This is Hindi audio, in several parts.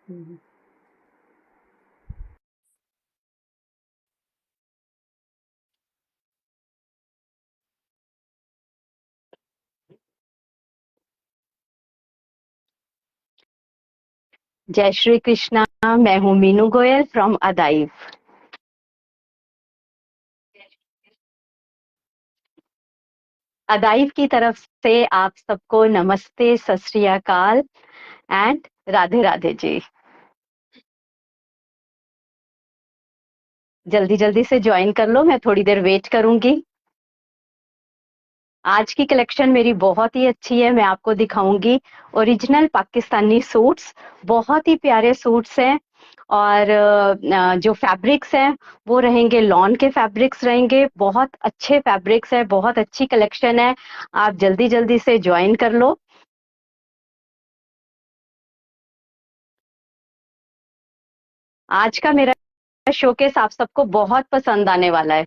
हम्म। जय श्री कृष्णा। मैं हूँ मीनू गोयल फ्रॉम अदाइव। अदाइव की तरफ से आप सबको नमस्ते, सत श्री अकाल एंड राधे राधे जी। जल्दी जल्दी से ज्वाइन कर लो, मैं थोड़ी देर वेट करूंगी। आज की कलेक्शन मेरी बहुत ही अच्छी है, मैं आपको दिखाऊंगी ओरिजिनल पाकिस्तानी सूट्स। बहुत ही प्यारे सूट्स हैं और जो फैब्रिक्स हैं वो रहेंगे लॉन के फैब्रिक्स रहेंगे। बहुत अच्छे फैब्रिक्स हैं, बहुत अच्छी कलेक्शन है। आप जल्दी जल्दी से ज्वाइन कर लो। आज का मेरा शोकेस आप सबको बहुत पसंद आने वाला है।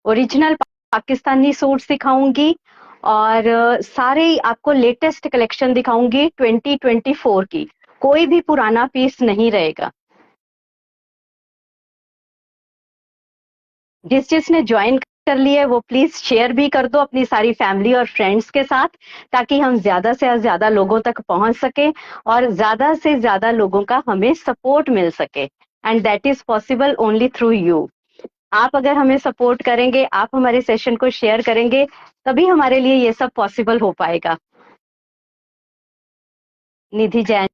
ओरिजिनल पाकिस्तानी सूट दिखाऊंगी और सारे ही आपको लेटेस्ट कलेक्शन दिखाऊंगी 2024 की। कोई भी पुराना पीस नहीं रहेगा। जिसने ज्वाइन कर लिया है वो प्लीज शेयर भी कर दो अपनी सारी फैमिली और फ्रेंड्स के साथ, ताकि हम ज्यादा से ज्यादा लोगों तक पहुंच सके और ज्यादा से ज्यादा लोगों का हमें सपोर्ट मिल सके। And that is possible only through you. आप अगर हमें सपोर्ट करेंगे, आप हमारे सेशन को शेयर करेंगे, तभी हमारे लिए ये सब पॉसिबल हो पाएगा। निधि जैन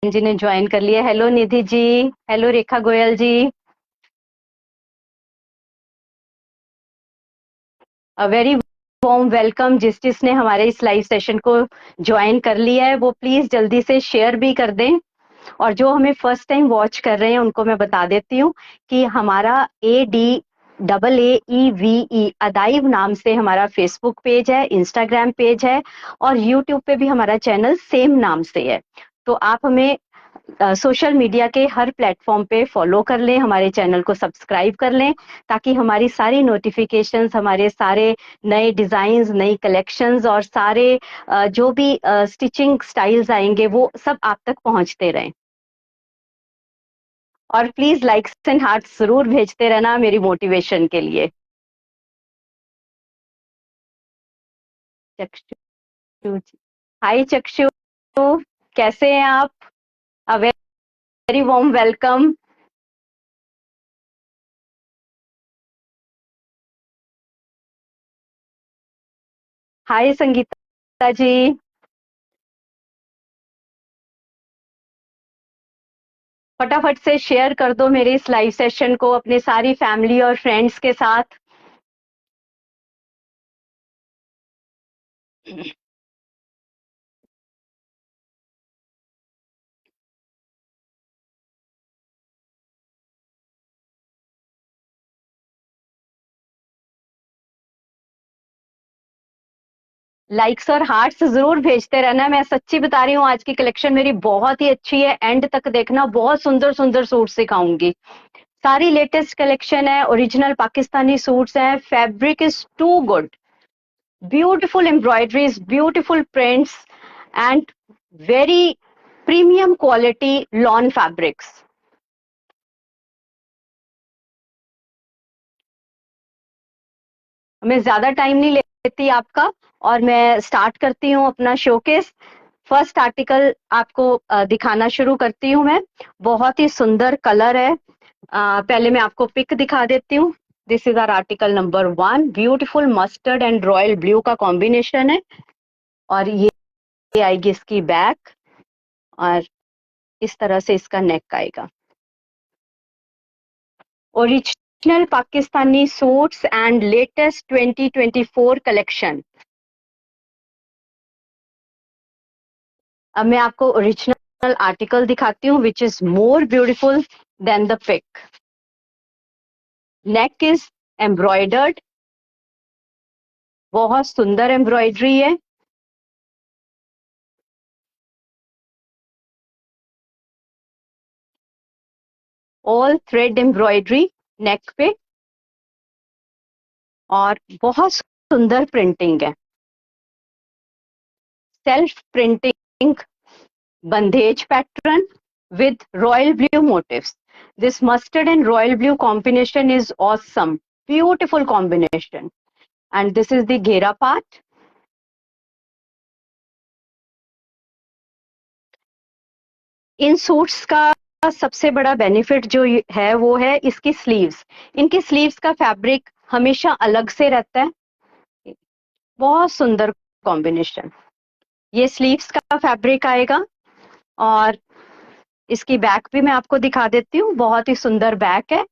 जी ने ज्वाइन कर लिया। Hello Nidhi ji. Hello Rekha Goyal ji. A very warm welcome. जिसने हमारे इस लाइव सेशन को ज्वाइन कर लिया है वो प्लीज जल्दी से शेयर भी कर दें। और जो हमें फर्स्ट टाइम वॉच कर रहे हैं उनको मैं बता देती हूँ कि हमारा ADAAEVE अदाइव नाम से हमारा फेसबुक पेज है, इंस्टाग्राम पेज है और यूट्यूब पे भी हमारा चैनल सेम नाम से है। तो आप हमें सोशल मीडिया के हर प्लेटफॉर्म पे फॉलो कर लें, हमारे चैनल को सब्सक्राइब कर लें, ताकि हमारी सारी नोटिफिकेशंस, हमारे सारे नए डिजाइन्स, नई कलेक्शंस और सारे जो भी स्टिचिंग स्टाइल्स आएंगे वो सब आप तक पहुंचते रहें। और प्लीज लाइक्स एंड हार्ट्स जरूर भेजते रहना मेरी मोटिवेशन के लिए। चक्षु जी। हाय चक्षु, कैसे हैं आप? A very warm welcome. Hi Sangeeta ji. फटाफट से शेयर कर दो मेरे इस लाइव सेशन को अपने सारी फैमिली और फ्रेंड्स के साथ। लाइक्स और हार्ट्स जरूर भेजते रहना। मैं सच्ची बता रही हूँ, आज की कलेक्शन मेरी बहुत ही अच्छी है। एंड तक देखना, बहुत सुंदर सुंदर सूट सिखाऊंगी। सारी लेटेस्ट कलेक्शन है, ओरिजिनल पाकिस्तानी सूट्स हैं। Fabric is too good, beautiful embroideries, beautiful prints and very premium quality lawn fabrics. मैं ज्यादा टाइम नहीं लेती आपका और मैं स्टार्ट करती हूँ अपना शोकेस। फर्स्ट आर्टिकल आपको दिखाना शुरू करती हूँ मैं। बहुत ही सुंदर कलर है। पहले मैं आपको पिक दिखा देती हूँ। This is our article number 1। Beautiful mustard and royal blue का कॉम्बिनेशन है और ये आएगी इसकी बैक और इस तरह से इसका नेक आएगा। Original Pakistani suits and latest 2024 collection. अब मैं आपको ओरिजिनल आर्टिकल दिखाती हूँ which is more beautiful than the pic. Neck is embroidered, बहुत सुंदर एम्ब्रॉयडरी है। ऑल थ्रेड एम्ब्रॉयडरी नेक पे और बहुत सुंदर प्रिंटिंग है। self printing bandage pattern with royal blue motifs. This mustard and royal blue combination is awesome, beautiful combination. And this is the ghera part. In suits का सबसे बड़ा बेनिफिट जो है वो है इसकी स्लीव्स. इनकी स्लीव्स का फैब्रिक हमेशा अलग से रहता है. बहुत सुंदर कॉम्बिनेशन. ये स्लीव्स का फैब्रिक आएगा और इसकी बैक भी मैं आपको दिखा देती हूँ. बहुत ही सुंदर बैक है.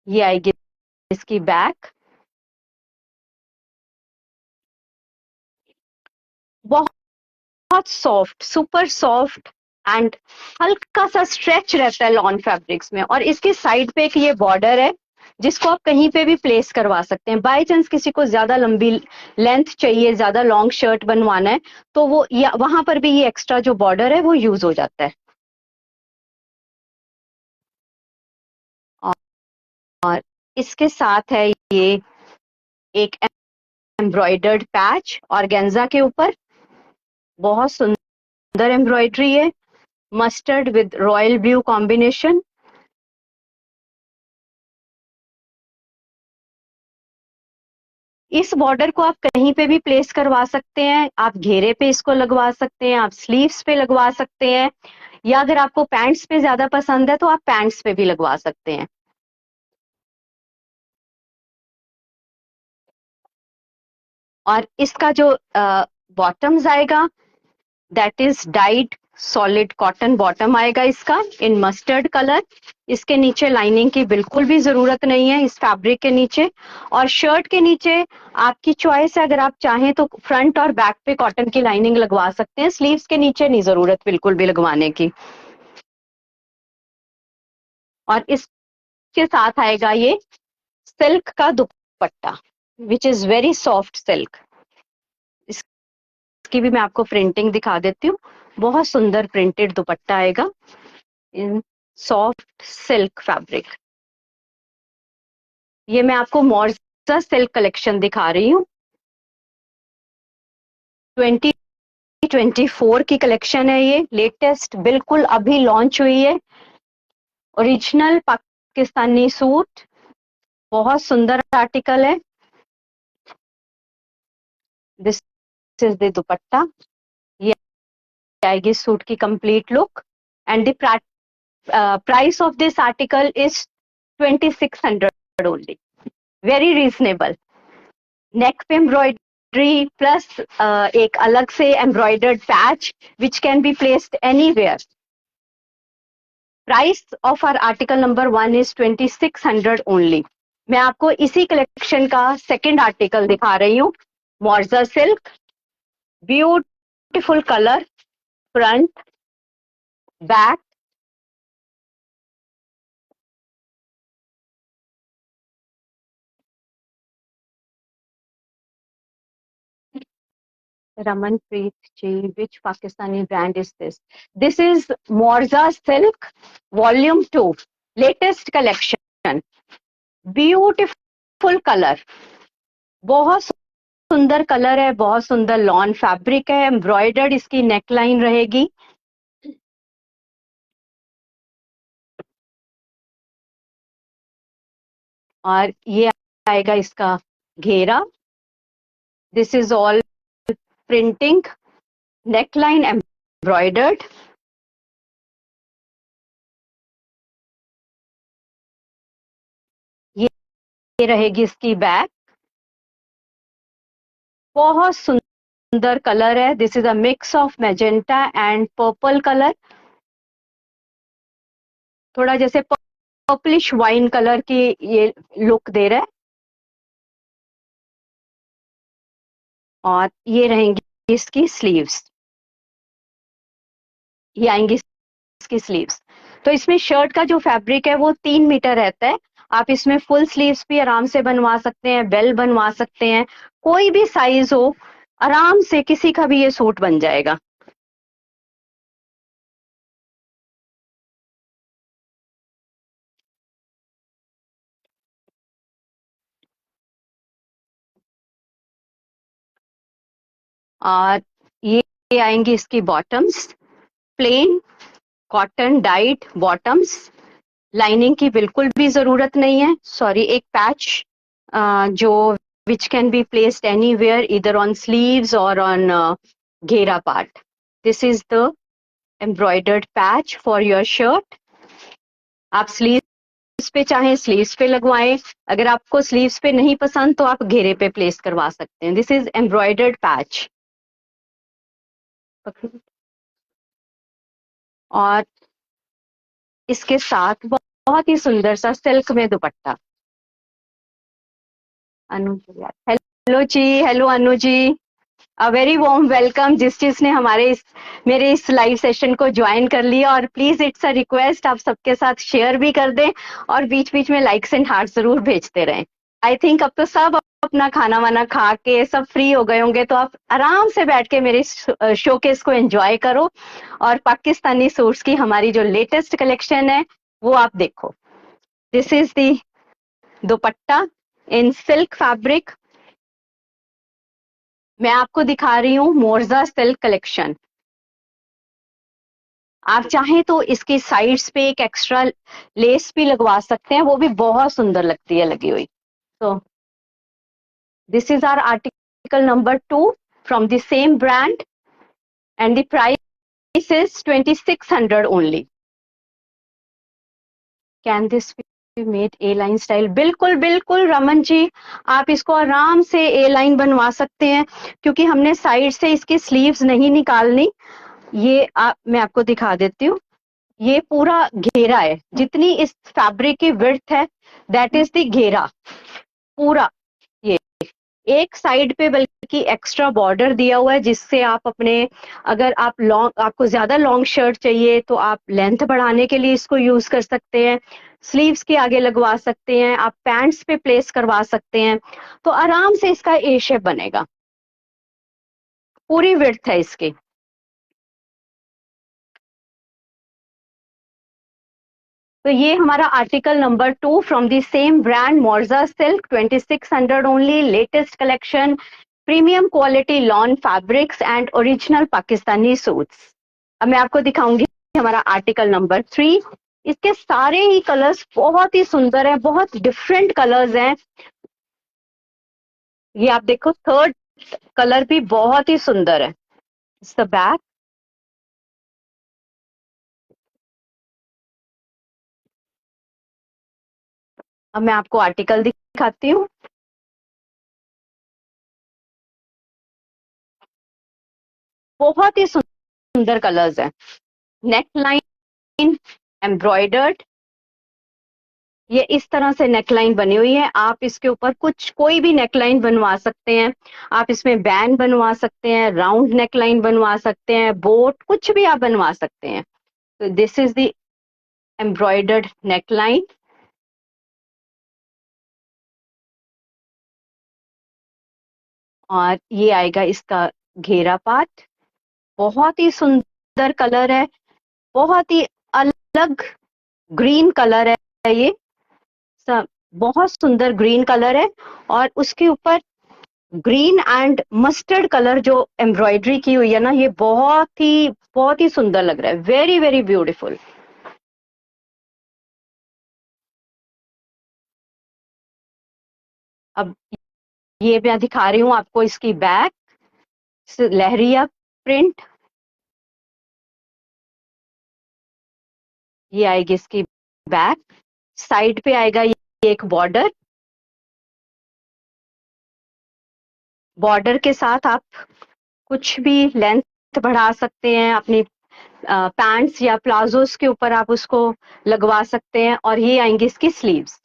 ये आएगी इसकी बैक. बहुत सॉफ्ट, सुपर सॉफ्ट एंड हल्का सा स्ट्रेच रहता है लॉन फैब्रिक्स में. और इसकी साइड पे एक ये बॉर्डर है जिसको आप कहीं पे भी प्लेस करवा सकते हैं. बाय चांस किसी को ज्यादा लंबी लेंथ चाहिए, ज्यादा लॉन्ग शर्ट बनवाना है, तो वो वहां पर भी ये एक्स्ट्रा जो बॉर्डर है वो यूज हो जाता है. और इसके साथ है ये एक एम्ब्रॉयडर्ड पैच ऑर्गेन्जा के ऊपर. बहुत सुंदर एम्ब्रॉयडरी है. Mustard with royal blue combination. इस बॉर्डर को आप कहीं पे भी प्लेस करवा सकते हैं. आप घेरे पे इसको लगवा सकते हैं, आप स्लीव्स पे लगवा सकते हैं, या अगर आपको पैंट्स पे ज्यादा पसंद है तो आप पैंट्स पे भी लगवा सकते हैं. और इसका जो बॉटम्स आएगा that is died solid cotton bottom आएगा इसका इन मस्टर्ड कलर. इसके नीचे लाइनिंग की बिल्कुल भी जरूरत नहीं है इस फैब्रिक के नीचे. और शर्ट के नीचे आपकी चॉइस है, अगर आप चाहें तो फ्रंट और बैक पे कॉटन की लाइनिंग लगवा सकते हैं. स्लीव्स के नीचे नहीं जरूरत बिल्कुल भी लगवाने की. और इसके साथ आएगा ये सिल्क का दुपट्टा which is very soft silk. इसकी भी मैं आपको प्रिंटिंग दिखा देती हूँ. बहुत सुंदर प्रिंटेड दुपट्टा आएगा इन सॉफ्ट सिल्क फैब्रिक. ये मैं आपको मॉर्जा सिल्क कलेक्शन दिखा रही हूँ. 2024 की कलेक्शन है ये. लेटेस्ट बिल्कुल अभी लॉन्च हुई है. Original Pakistani suit. बहुत सुंदर आर्टिकल है. This is the dupatta. ये आएगी सूट की complete look. And the price of this article is 2600 only. Very reasonable. Neck पे एम्ब्रॉयडरी प्लस एक अलग से embroidered patch which can be placed anywhere. Price of our article number 1 is 2600 only. मैं आपको इसी कलेक्शन का सेकंड आर्टिकल दिखा रही हूँ. Morja silk. Beautiful colour. Front back. Ramanpreet ji, which Pakistani brand is this? This is Morza Silk Volume 2, latest collection. Beautiful color. बहुत सुंदर कलर है, बहुत सुंदर लॉन फैब्रिक है. एम्ब्रॉयडर्ड इसकी नेकलाइन रहेगी. और ये आएगा इसका घेरा. This is all printing. Neckline embroidered. ये रहेगी इसकी बैक. बहुत सुंदर कलर है. This is a mix of magenta and purple colour. थोड़ा जैसे पर्पलिश वाइन कलर की ये लुक दे रहा है. और ये रहेंगी इसकी स्लीव्स. ये आएंगी इसकी स्लीव्स. तो इसमें शर्ट का जो फैब्रिक है वो 3 मीटर रहता है. आप इसमें फुल स्लीव्स भी आराम से बनवा सकते हैं, बेल बनवा सकते हैं. कोई भी साइज हो आराम से किसी का भी ये सूट बन जाएगा. और ये आएंगी इसकी bottoms, plain cotton died bottoms, lining की बिल्कुल भी जरूरत नहीं है। सॉरी, एक पैच जो which can be placed anywhere either on sleeves or on घेरा part. This is the embroidered patch for your shirt. आप स्लीव्स पे चाहें स्लीव्स पे लगवाएं, अगर आपको स्लीव्स पे नहीं पसंद तो आप घेरे पे प्लेस करवा सकते हैं। This is embroidered patch. और इसके साथ बहुत ही सुंदर सा सिल्क में dupatta. Anu ji, hello ji, hello Anu ji, a very warm welcome जिस जिसने मेरे इस लाइव सेशन को ज्वाइन कर लिया। और प्लीज इट्स अ रिक्वेस्ट, आप सबके साथ शेयर भी कर दें और बीच बीच में लाइक्स एंड हार्ट जरूर भेजते रहें। आई थिंक अब तो सब अपना खाना वाना खा के सब फ्री हो गए होंगे, तो आप आराम से बैठ के मेरे शोकेस को एंजॉय करो और पाकिस्तानी सूट्स की हमारी जो लेटेस्ट कलेक्शन है वो आप देखो। This is the dupatta in silk fabric. मैं आपको दिखा रही हूँ मोर्जा सिल्क कलेक्शन। आप चाहें तो इसके साइड्स पे एक एक्स्ट्रा लेस भी लगवा सकते हैं, वो भी बहुत सुंदर लगती है लगी हुई। तो this is our article number 2 from the same brand and the price is 2600 only. Can this be made A line style? बिल्कुल बिल्कुल रमन जी, आप इसको आराम से ए लाइन बनवा सकते हैं, क्योंकि हमने साइड से इसकी स्लीव्स नहीं निकालनी। मैं आपको दिखा देती हूँ। ये पूरा घेरा है, जितनी इस फैब्रिक की विड्थ है दैट इज द घेरा पूरा। ये एक साइड पे बल्कि एक्स्ट्रा बॉर्डर दिया हुआ है, जिससे आप अपने, अगर आपको ज्यादा लॉन्ग शर्ट चाहिए तो आप लेंथ बढ़ाने के लिए इसको यूज कर सकते हैं, स्लीव्स के आगे लगवा सकते हैं, आप पैंट्स पे प्लेस करवा सकते हैं, तो आराम से इसका ए शेप बनेगा। पूरी विड्थ है इसकी। तो ये हमारा article number 2 from the same brand Morja silk, 2600 only, latest collection, premium quality lawn fabrics and original Pakistani suits. अब मैं आपको दिखाऊंगी हमारा आर्टिकल नंबर 3। इसके सारे ही कलर्स बहुत ही सुंदर है, बहुत डिफरेंट कलर्स हैं। ये आप देखो, थर्ड कलर भी बहुत ही सुंदर है। It's the back. अब मैं आपको आर्टिकल दिखाती हूँ। बहुत ही सुंदर कलर्स हैं। नेक लाइन एम्ब्रॉयडर्ड, ये इस तरह से नेकलाइन बनी हुई है। आप इसके ऊपर कोई भी नेकलाइन बनवा सकते हैं। आप इसमें बैंड बनवा सकते हैं, राउंड नेकलाइन बनवा सकते हैं, बोट, कुछ भी आप बनवा सकते हैं। तो this is the embroidered neckline. और ये आएगा इसका घेरा पार्ट। बहुत ही सुंदर कलर है, बहुत ही अलग ग्रीन कलर है ये सब, बहुत सुंदर ग्रीन कलर है। और उसके ऊपर ग्रीन एंड मस्टर्ड कलर जो एम्ब्रॉयडरी की हुई है ना, ये बहुत ही सुंदर लग रहा है, वेरी वेरी ब्यूटीफुल। अब ये मैं दिखा रही हूँ आपको इसकी बैक, लहरिया प्रिंट। ये आएगी इसकी बैक, साइड पे आएगा ये एक बॉर्डर। बॉर्डर के साथ आप कुछ भी लेंथ बढ़ा सकते हैं अपनी पैंट्स या प्लाजोस के ऊपर, आप उसको लगवा सकते हैं। और ये आएंगी इसकी स्लीव्स,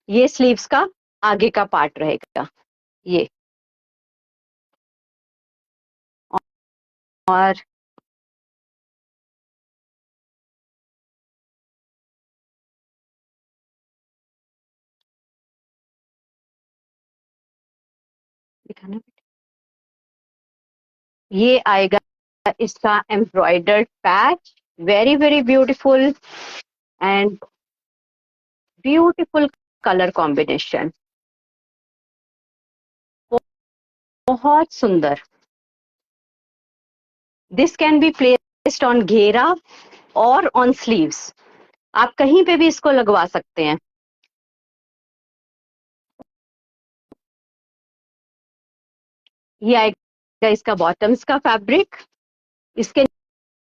ये स्लीव्स का आगे का पार्ट रहेगा ये। और दिखाना, ये आएगा इसका embroidered patch, very very beautiful and beautiful colour combination. बहुत सुंदर। This can be placed on घेरा और ऑन स्लीव्स, आप कहीं पे भी इसको लगवा सकते हैं। ये आएगा इसका बॉटम्स का फैब्रिक। इसके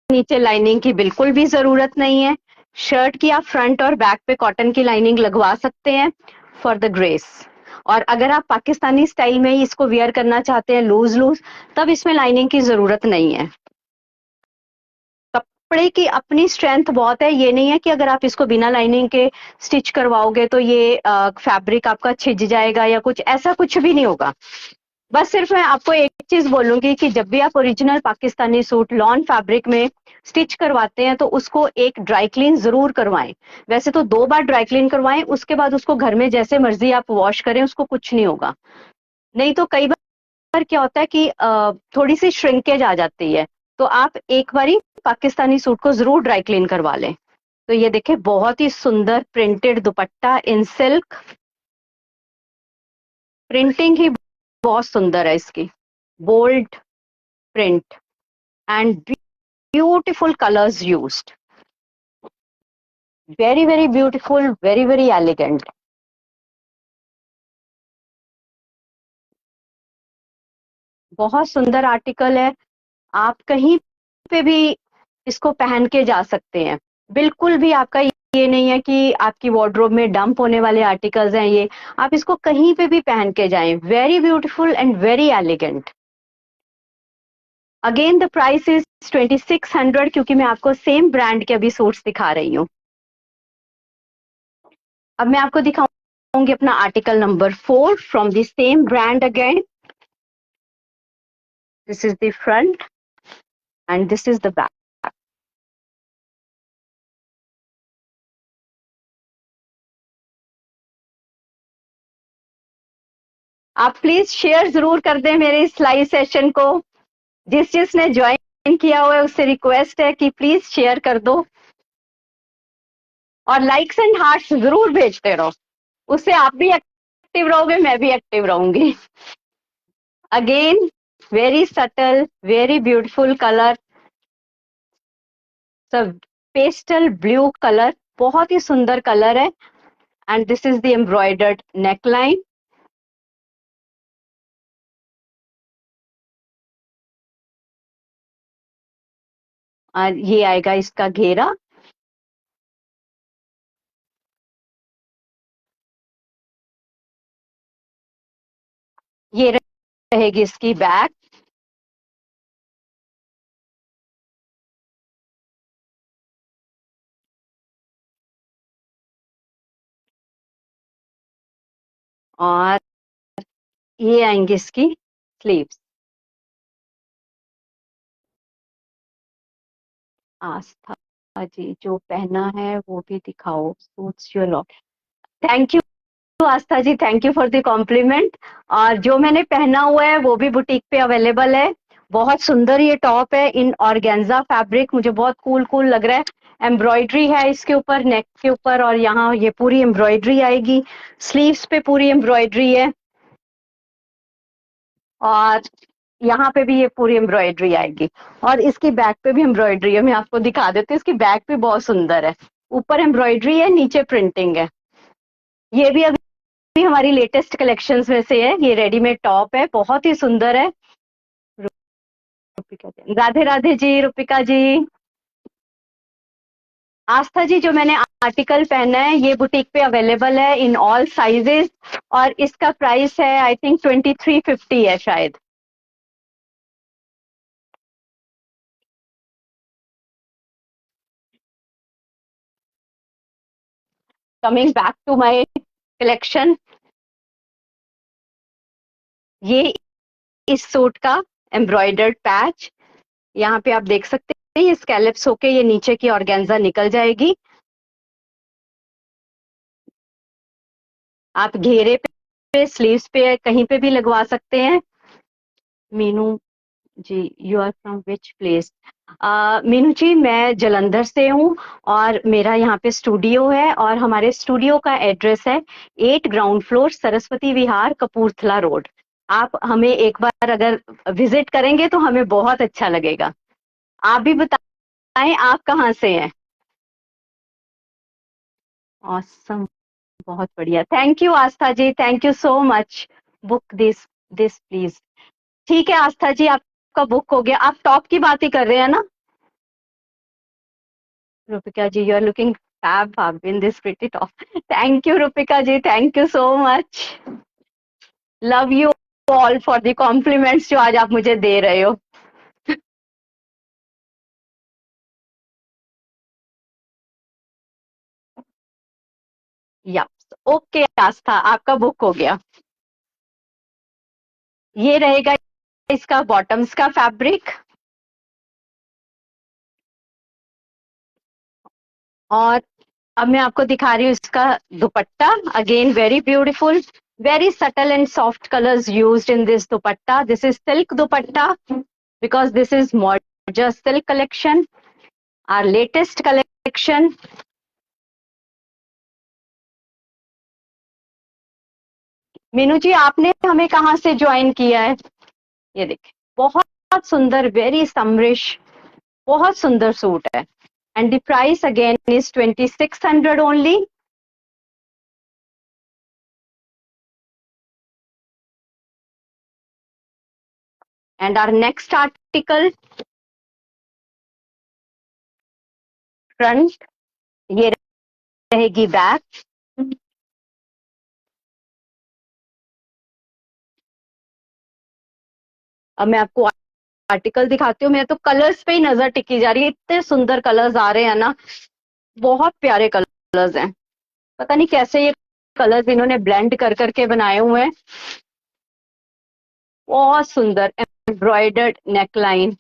नीचे लाइनिंग की बिल्कुल भी जरूरत नहीं है। शर्ट की आप फ्रंट और बैक पे कॉटन की लाइनिंग लगवा सकते हैं फॉर द ग्रेस। और अगर आप पाकिस्तानी स्टाइल में ही इसको वियर करना चाहते हैं लूज लूज, तब इसमें लाइनिंग की जरूरत नहीं है। कपड़े की अपनी स्ट्रेंथ बहुत है, ये नहीं है कि अगर आप इसको बिना लाइनिंग के स्टिच करवाओगे तो ये फैब्रिक आपका छिज जाएगा या कुछ, ऐसा कुछ भी नहीं होगा। बस सिर्फ मैं आपको एक चीज बोलूंगी कि जब भी आप original Pakistani suit lawn fabric में स्टिच करवाते हैं तो उसको एक ड्राई क्लीन जरूर करवाएं। वैसे तो 2 बार ड्राई क्लीन करवाएं, उसके बाद उसको घर में जैसे मर्जी आप वॉश करें, उसको कुछ नहीं होगा। नहीं तो कई बार क्या होता है कि थोड़ी सी श्रिंकेज आ जाती है, तो आप एक बारी पाकिस्तानी सूट को जरूर ड्राई क्लीन करवा लें। तो ये देखिए बहुत ही सुंदर printed dupatta in silk, printing ही बहुत सुंदर है इसकी, bold print and beautiful colours used, very very beautiful, very very elegant. बहुत सुंदर आर्टिकल है, आप कहीं पे भी इसको पहन के जा सकते हैं। बिल्कुल भी आपका ये नहीं है कि आपकी वार्डरोब में डंप होने वाले आर्टिकल्स हैं ये, आप इसको कहीं पे भी पहन के जाएं। Very beautiful and very elegant. Again the price is 2600, क्योंकि मैं आपको सेम ब्रांड के अभी सूट्स दिखा रही हूँ। अब मैं आपको दिखाऊंगी अपना article number 4 from the same brand again. This is the front end this is the back. आप प्लीज शेयर जरूर कर दें मेरे इस लाइव सेशन को। जिसने ज्वाइन किया हुआ है उससे रिक्वेस्ट है कि प्लीज शेयर कर दो और लाइक्स एंड हार्ट्स जरूर भेजते रहो, उससे आप भी एक्टिव रहोगे, मैं भी एक्टिव रहूंगी। Again very subtle, very beautiful colour, सब पेस्टल ब्लू कलर, बहुत ही सुंदर कलर है। And this is the embroidered neckline. और ये आएगा इसका घेरा। ये रहेगी इसकी बैक। और ये आएंगी इसकी स्लीव्स। आस्था जी जो पहना है वो भी दिखाओ, suits your lot. Thank you Aastha ji, thank you for the compliment. और जो मैंने पहना हुआ है वो भी बुटीक पे अवेलेबल है। बहुत सुंदर ये टॉप है इन ऑर्गेन्जा फैब्रिक, मुझे बहुत कूल कूल लग रहा है। एम्ब्रॉयडरी है इसके ऊपर, नेक के ऊपर, और यहाँ ये पूरी एम्ब्रॉयडरी आएगी। स्लीव्स पे पूरी एम्ब्रॉयडरी है और यहाँ पे भी ये पूरी एम्ब्रॉयडरी आएगी। और इसकी बैक पे भी एम्ब्रॉयडरी है, मैं आपको दिखा देती हूँ। इसकी बैक भी बहुत सुंदर है, ऊपर एम्ब्रॉयडरी है, नीचे प्रिंटिंग है। ये भी अभी हमारी लेटेस्ट कलेक्शंस में से है। ये रेडीमेड टॉप है, बहुत ही सुंदर है। राधे राधे जी, रुपिका जी। आस्था जी जो मैंने आर्टिकल पहना है ये बुटीक पे अवेलेबल है इन ऑल साइजेस, और इसका प्राइस है आई थिंक 2350 है शायद। Coming back to my collection, ये इस सूट का एम्ब्रॉयडर्ड पैच, यहाँ पे आप देख सकते हैं ये स्कैलप्स होके ये नीचे की ऑर्गेन्जा निकल जाएगी। आप घेरे पे, स्लीव्स पे, कहीं पे भी लगवा सकते हैं। Meenu ji, you are from which place? Meenu ji मैं जलंधर से हूँ और मेरा यहाँ पे स्टूडियो है, और हमारे स्टूडियो का एड्रेस है 8 ground floor Saraswati Vihar Kapurthala road. आप हमें एक बार अगर विजिट करेंगे तो हमें बहुत अच्छा लगेगा। आप भी बताएं, आप कहाँ से हैं? ऑसम, बहुत बढ़िया। Thank you Aastha ji, thank you so much. Book this this please. ठीक है आस्था जी, आपका बुक हो गया। आप टॉप की बात ही कर रहे हैं ना? Rupika ji, you are looking fab in this pretty top. Thank you, Rupika ji. Thank you so much. Love you all for the compliments जो आज आप मुझे दे रहे हो। यप, ओके आस्था, आपका बुक हो गया। ये रहेगा इसका बॉटम्स का फैब्रिक, और अब मैं आपको दिखा रही हूँ इसका dupatta. Again very beautiful, very subtle and soft colours used in this dupatta. This is silk dupatta because this is Morja silk collection, our latest collection. Meenu ji, आपने हमें कहाँ से ज्वाइन किया है? ये देखिए, बहुत सुंदर, वेरी समरिश, बहुत सुंदर सूट है। And the price again is 2600 only. And our next article, front, ये रहेगी बैक। अब मैं आपको आर्टिकल दिखाती हूँ। मैं तो कलर्स पे ही नजर टिकी जा रही है, इतने सुंदर कलर्स आ रहे हैं ना, बहुत प्यारे कलर्स हैं। पता नहीं कैसे ये कलर्स इन्होंने ब्लेंड कर करके बनाए हुए हैं। बहुत सुंदर embroidered neckline.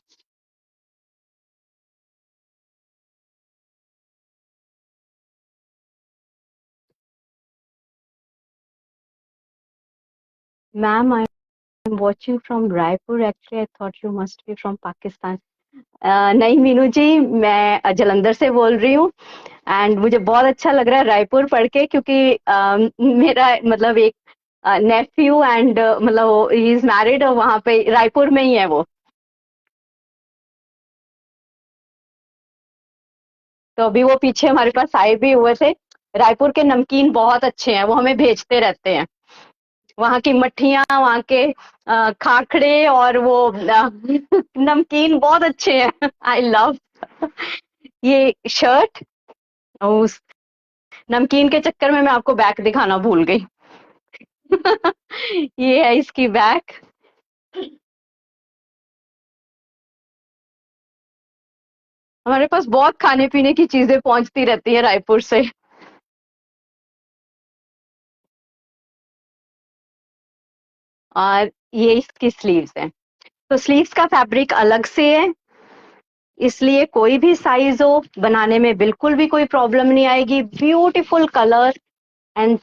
Ma'am, I am watching from Raipur, actually I thought you must be from Pakistan. नहीं मीनू जी, मैं जलंधर से बोल रही हूँ। एंड मुझे बहुत अच्छा लग रहा है रायपुर पढ़ के, क्योंकि मेरा मतलब एक नेफ्यू एंड मतलब ही इज मैरिड, और वहां पे रायपुर में ही है वो। तो अभी वो पीछे हमारे पास आए भी हुए थे। रायपुर के नमकीन बहुत अच्छे हैं, वो हमें भेजते रहते हैं। वहाँ की मठिया, वहाँ के खाखड़े और वो नमकीन बहुत अच्छे हैं। आई लव ये शर्ट। उस नमकीन के चक्कर में मैं आपको बैक दिखाना भूल गई। ये है इसकी बैक। हमारे पास बहुत खाने पीने की चीजें पहुंचती रहती है रायपुर से। और ये इसकी स्लीव्स हैं। तो स्लीव्स का फैब्रिक अलग से है, इसलिए कोई भी साइज हो, बनाने में बिल्कुल भी कोई प्रॉब्लम नहीं आएगी। Beautiful colour. एंड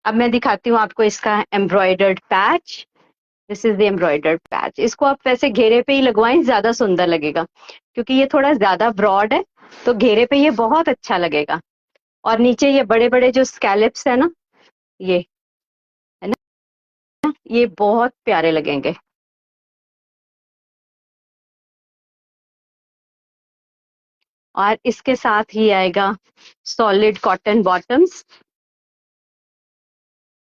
अब मैं दिखाती हूँ आपको इसका embroidered patch. This is the embroidered patch. इसको आप वैसे घेरे पे ही लगवाएं, ज्यादा सुंदर लगेगा, क्योंकि ये थोड़ा ज्यादा ब्रॉड है, तो घेरे पे ये बहुत अच्छा लगेगा। और नीचे ये बड़े बड़े जो स्कैलिप्स है ना, ये है ना, ये बहुत प्यारे लगेंगे। और इसके साथ ही आएगा solid cotton bottoms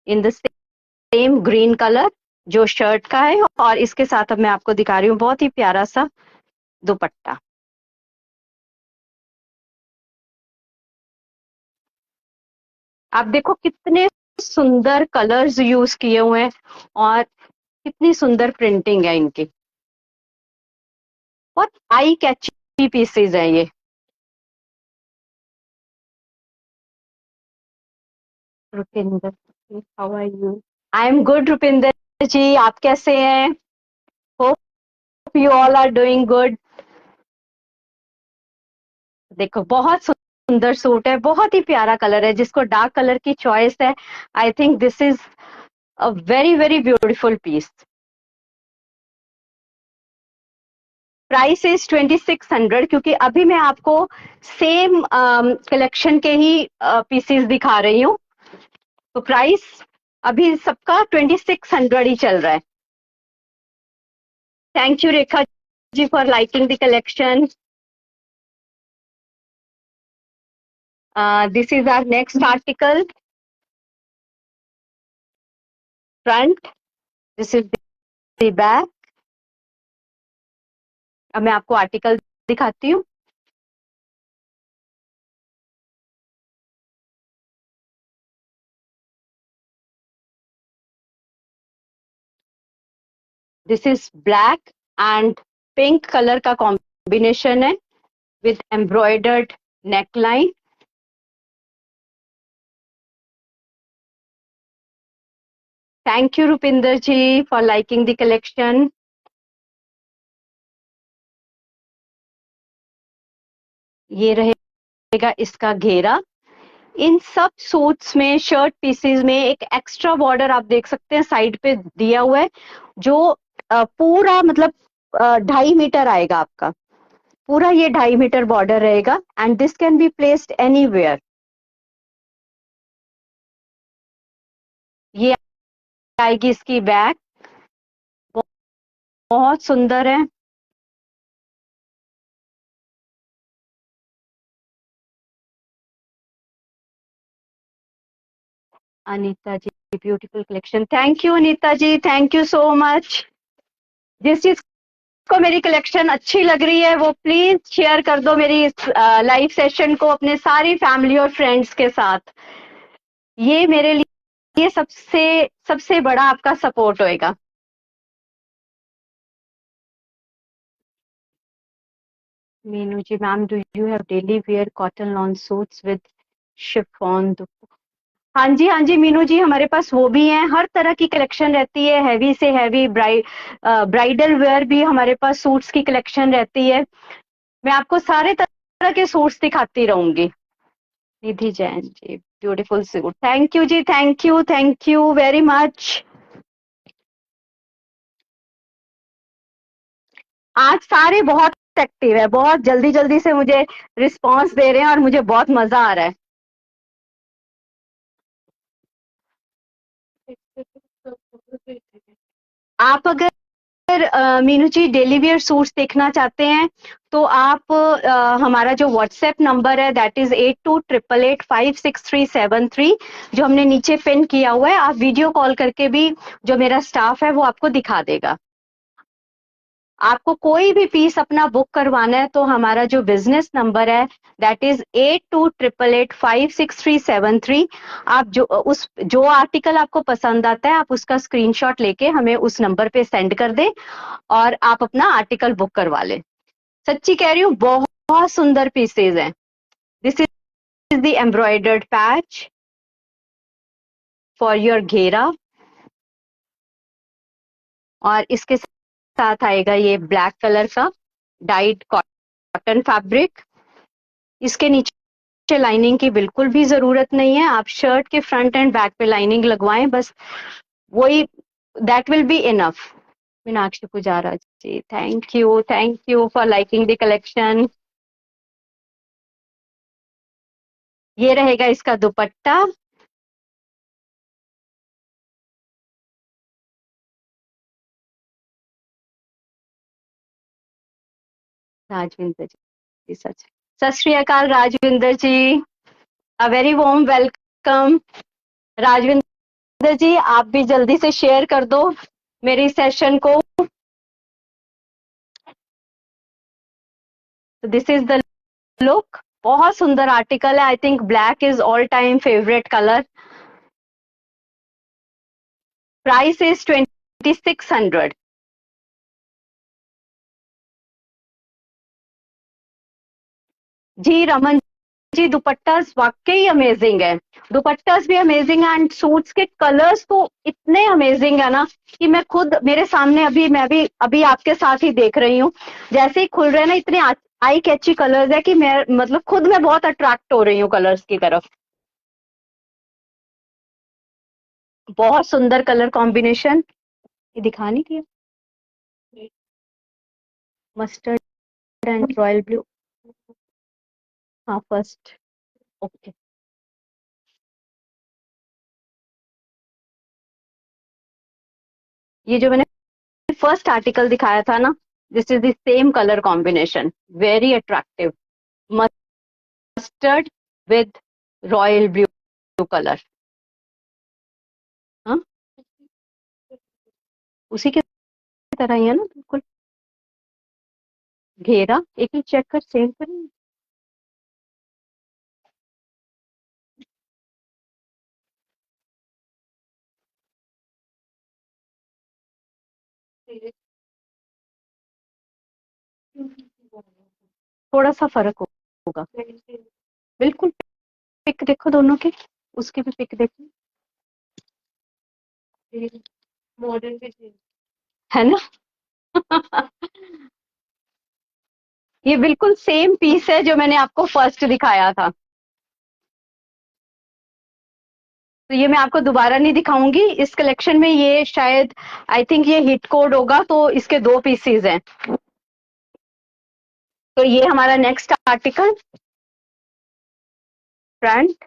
in the same green colour जो शर्ट का है। और इसके साथ अब मैं आपको दिखा रही हूँ बहुत ही प्यारा सा दुपट्टा। आप देखो कितने सुंदर कलर्स यूज किए हुए हैं, और कितनी सुंदर प्रिंटिंग है इनकी। बहुत आई कैची पीसेज है ये। Rupinder, how are you? I am good Rupinder ji, आप कैसे हैं? Hope you all are doing good. देखो बहुत सुंदर सूट है, बहुत ही प्यारा कलर है। जिसको डार्क कलर की चॉइस है, I think this is a very very beautiful piece. Price is 2600, क्योंकि अभी मैं आपको सेम कलेक्शन के ही पीसेस दिखा रही हूँ। तो प्राइस अभी सबका 2600 ही चल रहा है। Thank you Rekha ji for liking the collection. This is our next article, front, this is the back. अब मैं आपको आर्टिकल दिखाती हूँ। This is black and pink colour का कॉम्बिनेशन है with embroidered neckline. Thank you Rupinder ji for liking the collection. ये रहेगा इसका घेरा। इन सब सूट्स में, शर्ट पीसेस में एक एक्स्ट्रा बॉर्डर आप देख सकते हैं साइड पे दिया हुआ है, जो पूरा मतलब 2.5 मीटर आएगा आपका। पूरा ये 2.5 मीटर बॉर्डर रहेगा and this can be placed anywhere. ये आएगी इसकी बैक, बहुत सुंदर है। Anita ji, beautiful collection. Thank you Anita ji, thank you so much. जिस चीज को मेरी कलेक्शन अच्छी लग रही है वो प्लीज शेयर कर दो मेरी इस लाइव सेशन को अपने सारी फैमिली और फ्रेंड्स के साथ। ये मेरे लिए सबसे सबसे बड़ा आपका सपोर्ट होएगा। Meenu ji, ma'am do you have daily wear cotton lawn suits with chiffon? हाँ जी, हाँ जी मीनू जी, हमारे पास वो भी हैं। हर तरह की कलेक्शन रहती है, हैवी से हैवी, ब्राइडल वेयर भी हमारे पास सूट्स की कलेक्शन रहती है। मैं आपको सारे तरह के सूट्स दिखाती रहूंगी। Nidhi Jain ji, beautiful suit. Thank you ji, thank you very much. आज सारे बहुत एक्टिव है, बहुत जल्दी जल्दी से मुझे रिस्पांस दे रहे हैं और मुझे बहुत मजा आ रहा है। आप अगर मीनू जी डेली वेयर सूट्स देखना चाहते हैं तो आप हमारा जो व्हाट्सएप नंबर है दैट इज 8288856373, जो हमने नीचे पिन किया हुआ है, आप वीडियो कॉल करके भी जो मेरा स्टाफ है वो आपको दिखा देगा। आपको कोई भी पीस अपना बुक करवाना है तो हमारा जो बिजनेस नंबर है दैट इज 8288856373। आप जो आर्टिकल आपको पसंद आता है आप उसका स्क्रीनशॉट लेके हमें उस नंबर पे सेंड कर दें और आप अपना आर्टिकल बुक करवा लें। सच्ची कह रही हूँ, बहुत सुंदर पीसेज हैं। This is the embroidered patch for your घेरा, और इसके साथ आएगा ये ब्लैक कलर का डाइड कॉटन फैब्रिक। इसके नीचे लाइनिंग की बिल्कुल भी जरूरत नहीं है, आप शर्ट के फ्रंट एंड बैक पे लाइनिंग लगवाएं बस, वही that will be enough. Meenakshi Pujara ji, thank you for liking the collection. ये रहेगा इसका dupatta. Rajwinder ji, Sat Sri Akal Rajwinder ji, a very warm welcome. Rajwinder ji, आप भी जल्दी से शेयर कर दो मेरी सेशन को। दिस इज द लुक, बहुत सुंदर आर्टिकल है। I think black is all time favourite colour. Price is 2600। जी रमन जी, दुपट्टास वाकई अमेजिंग है। दुपट्टास भी अमेजिंग है एंड सूट्स के कलर्स तो इतने अमेजिंग है ना कि मैं खुद मेरे सामने अभी मैं भी अभी आपके साथ ही देख रही हूँ। जैसे ही खुल रहे हैं ना, इतने आई कैची कलर्स है कि मैं मतलब खुद मैं बहुत अट्रैक्ट हो रही हूँ कलर्स की तरफ। बहुत सुंदर कलर कॉम्बिनेशन। ये दिखा नहीं दिया, मस्टर्ड एंड रॉयल ब्लू। हाँ फर्स्ट, ओके। ये जो मैंने फर्स्ट आर्टिकल दिखाया था ना, this is the same colour combination, very attractive, mustard with royal blue colour. हाँ, उसी की तरह ही है ना बिल्कुल। घेरा एक ही चेक कर, सेम करें। थोड़ा सा फर्क होगा बिल्कुल। पिक देखो दोनों के, उसकी भी पिक देखो, मॉडल भी है ना। ये बिल्कुल सेम पीस है जो मैंने आपको फर्स्ट दिखाया था। तो ये मैं आपको दोबारा नहीं दिखाऊंगी, इस कलेक्शन में ये शायद, आई थिंक ये हिट कोड होगा, तो इसके दो पीसीज हैं। तो ये हमारा next article, front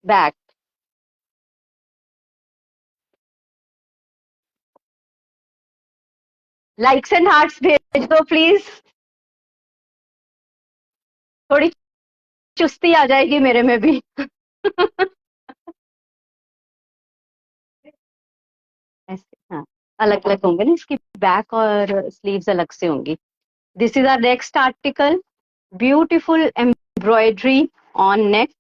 back. Likes and hearts भेज दो प्लीज, थोड़ी चुस्ती आ जाएगी मेरे में भी। ऐसे हाँ, अलग अलग होंगे ना, इसकी बैक और स्लीव्स अलग से होंगी। This is our next article, beautiful embroidery on neck,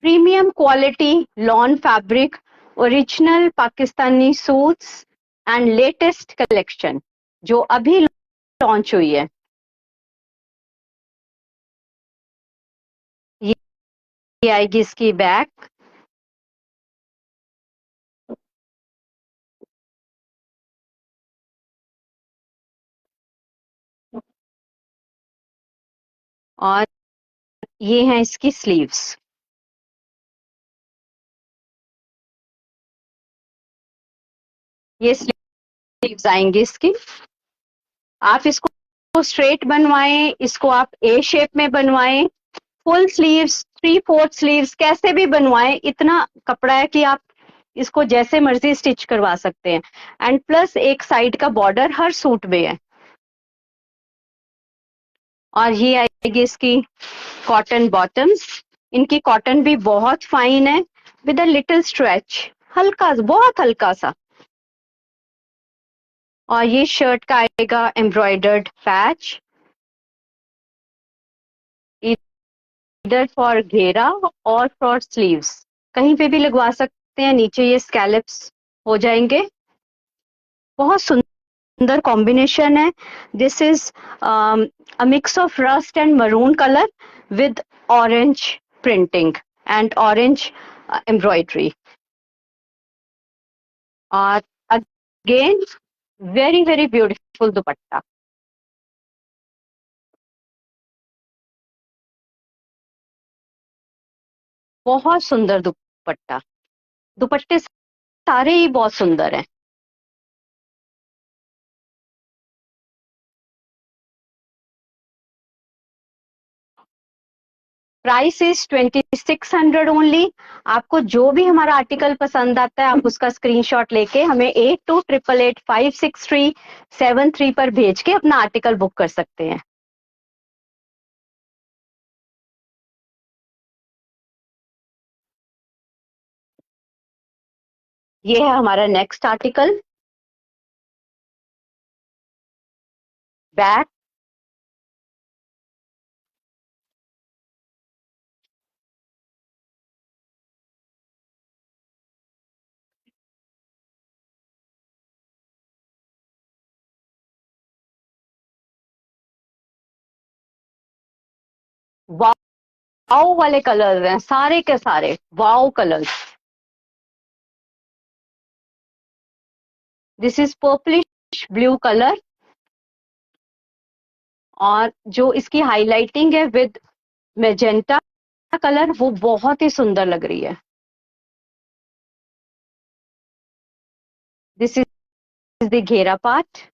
premium quality lawn fabric, original Pakistani suits and latest collection जो अभी लॉन्च हुई है। ये आएगी इसकी बैक, और ये है इसकी स्लीव्स। ये स्लीव्स आएंगी इसकी। आप इसको स्ट्रेट बनवाएं, इसको आप ए शेप में बनवाएं, full sleeves, three fourth sleeves, कैसे भी बनवाएं, इतना कपड़ा है कि आप इसको जैसे मर्जी स्टिच करवा सकते हैं। एंड प्लस एक साइड का बॉर्डर हर सूट में है। और ये आएगी इसकी कॉटन बॉटम्स। इनकी कॉटन भी बहुत फाइन है, विद अ लिटिल स्ट्रेच, हल्का, बहुत हल्का सा। और ये शर्ट का आएगा एम्ब्रॉयडर्ड पैच, इधर फॉर घेरा और फॉर स्लीव्स, कहीं पे भी लगवा सकते हैं। नीचे ये स्कैलप्स हो जाएंगे। बहुत सुंदर कॉम्बिनेशन है। This is a mix of rust and maroon colour with orange printing and orange embroidery. और again very very beautiful dupatta, बहुत सुंदर दुपट्टा। दुपट्टे सारे ही बहुत सुंदर हैं। Price is 2600 only. आपको जो भी हमारा आर्टिकल पसंद आता है, आप उसका स्क्रीनशॉट लेके हमें 82885637 पर भेज के अपना आर्टिकल बुक कर सकते हैं। ये है हमारा नेक्स्ट आर्टिकल, बैक। वाओ वाले कलर हैं सारे के सारे, wow colours. This is purplish blue colour, और जो इसकी हाईलाइटिंग है विद मैजेंटा कलर, वो बहुत ही सुंदर लग रही है। दिस इज द घेरा पार्ट।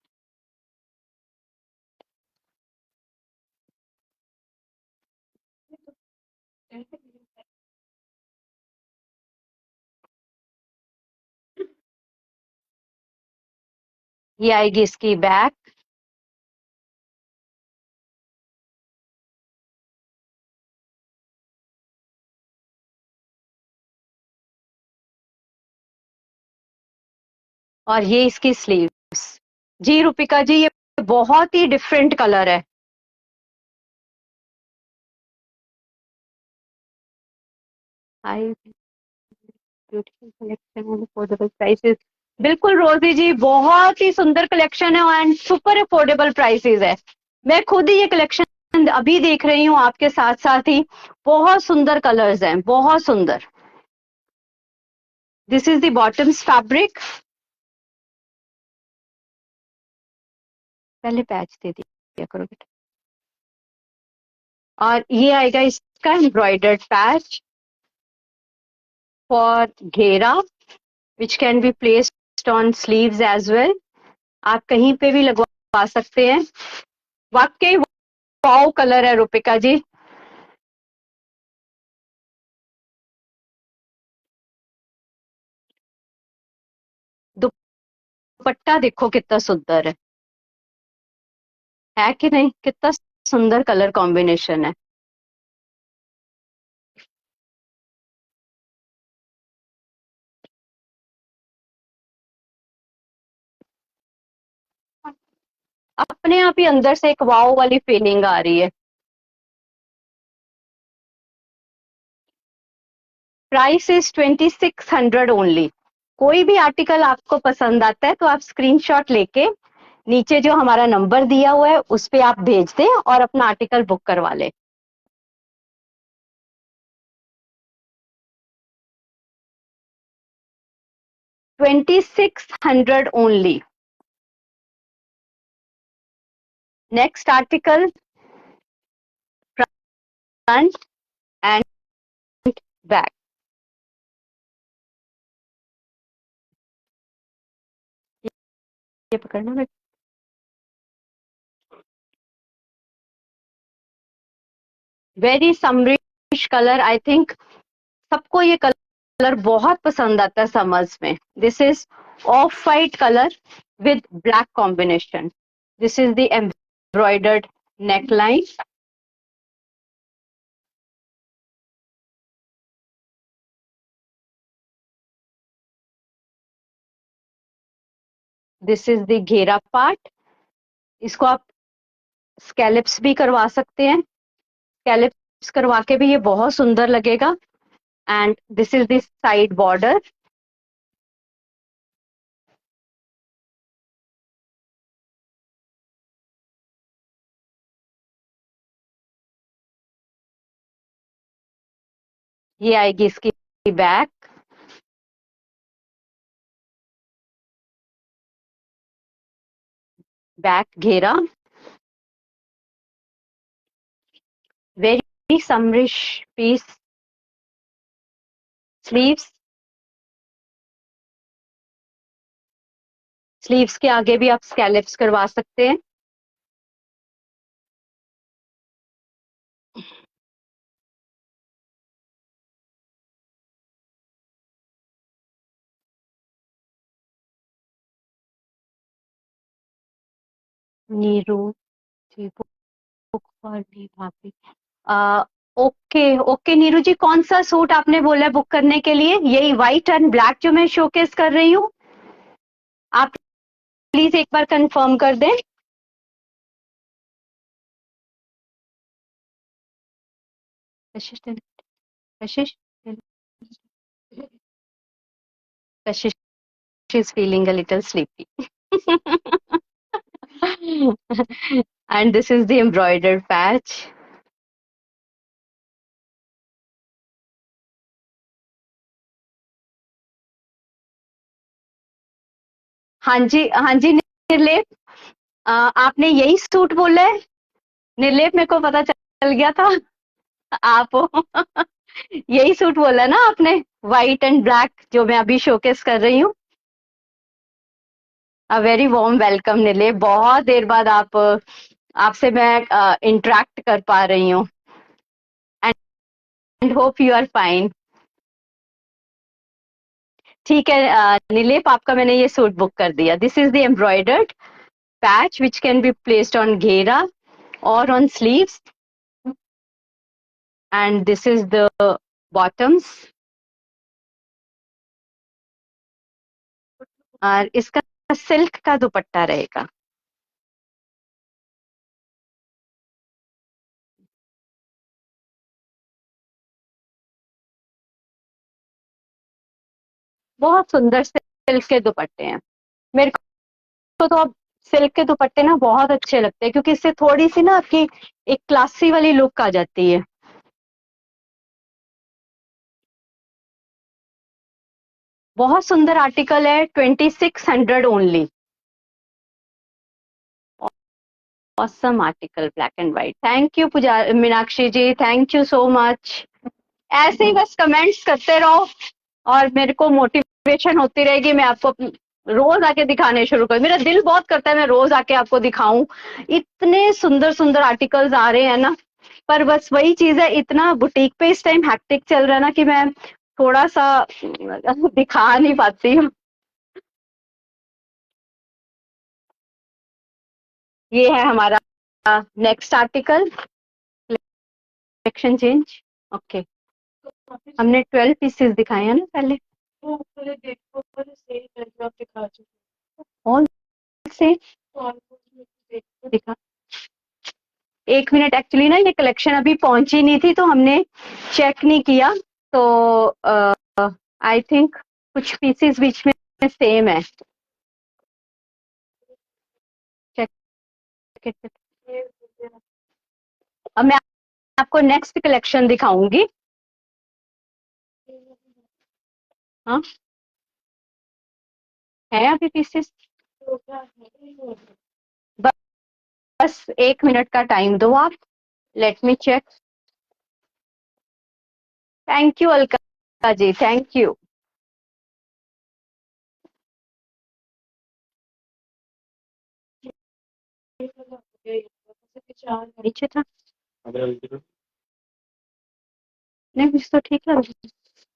ये आएगी इसकी बैक। और ये इसकी स्लीव्स। जी रूपिका जी, ये बहुत ही डिफरेंट कलर है। आई ब्यूटीफुल कलेक्शन, अफोर्डेबल प्राइसेस। बिल्कुल रोजी जी, बहुत ही सुंदर कलेक्शन है एंड सुपर अफोर्डेबल प्राइसेस है। मैं खुद ही ये कलेक्शन अभी देख रही हूँ आपके साथ साथ ही। बहुत सुंदर कलर्स हैं, बहुत सुंदर। This is the bottoms fabric. पहले पैच दे दिया करो बेटा। और ये आएगा इसका एम्ब्रॉयडर्ड पैच फॉर घेरा, which can be placed on sleeves as well. आप कहीं पे भी लगवा सकते हैं। वाकई वाओ कलर है रूपिका जी। दुपट्टा देखो कितना सुंदर है कि नहीं? कितना सुंदर कलर कॉम्बिनेशन है। अपने आप ही अंदर से एक वाओ वाली फीलिंग आ रही है। Price is 2600 only. कोई भी आर्टिकल आपको पसंद आता है तो आप स्क्रीनशॉट लेके नीचे जो हमारा नंबर दिया हुआ है उस पे आप भेज दें और अपना आर्टिकल बुक करवा लें। 2600 only. Next article, front and back. ये पकड़ना। Very summerish colour, I think सबको ये कलर बहुत पसंद आता है समर्स में। This is of white colour with black combination. This is the embroidered neckline. This is the घेरा पार्ट। इसको आप स्कैलिप्स भी करवा सकते हैं। स्कैलिप्स करवा के भी ये बहुत सुंदर लगेगा। And this is the side border. ये आएगी इसकी बैक। बैक घेरा। Very summerish piece. Sleeves. Sleeves के आगे भी आप स्कैलिप्स करवा सकते हैं। Neeru ji, book for me भाभी। आ, ओके ओके नीरू जी, कौन सा सूट आपने बोला है बुक करने के लिए? यही व्हाइट एंड ब्लैक जो मैं शोकेस कर रही हूँ? आप प्लीज एक बार कंफर्म कर दें। कशिश कशिश कशिश is feeling a little sleepy. And this is the embroidered patch. हाँ जी निर्लेप, आपने यही सूट बोला है? निर्लेप, मेरे को पता चल गया था आप हो। यही सूट बोला ना आपने, व्हाइट एंड ब्लैक, जो मैं अभी शोकेस कर रही हूँ। A very warm welcome Nirlep. बहुत देर बाद आपसे मैं इंटरेक्ट कर पा रही हूँ। And hope you are fine. ठीक है नीलेप, आपका मैंने ये सूट बुक कर दिया. This is the embroidered patch which can be placed on घेरा और on sleeves, and this is the bottoms. और इसका सिल्क का दुपट्टा रहेगा. बहुत सुंदर सिल्क के दुपट्टे हैं. मेरे को तो अब सिल्क के दुपट्टे ना बहुत अच्छे लगते हैं, क्योंकि इससे थोड़ी सी ना आपकी एक क्लासी वाली लुक आ जाती है. बहुत सुंदर आर्टिकल है. 2600 only. Awesome article, black and white. Thank you Pooja Meenakshi ji, thank you so much. ऐसे ही बस कमेंट्स करते रहो और मेरे को मोटिवेशन होती रहेगी. मैं आपको रोज आके दिखाने शुरू कर, मेरा दिल बहुत करता है मैं रोज आके आपको दिखाऊं. इतने सुंदर सुंदर आर्टिकल्स आ रहे हैं ना, पर बस वही चीज है, इतना बुटीक पे इस टाइम हैक्टिक चल रहा है ना कि मैं थोड़ा सा दिखा नहीं पाती हूँ. ये है हमारा next article. Section change. Okay, हमने 12 पीसेस दिखाए हैं ना पहले. ऑल से दिखा. एक मिनट, एक्चुअली ना ये कलेक्शन अभी पहुंची नहीं थी तो हमने चेक नहीं किया. तो आई थिंक कुछ पीसेस बीच में सेम है. चेक. अब मैं आपको नेक्स्ट कलेक्शन दिखाऊंगी. हाँ, है अभी पीसेस. बस एक मिनट का टाइम दो आप. Let me check. Thank you Alka ji, thank you. नीचे था. नहीं, मुझे तो ठीक लग रहा है.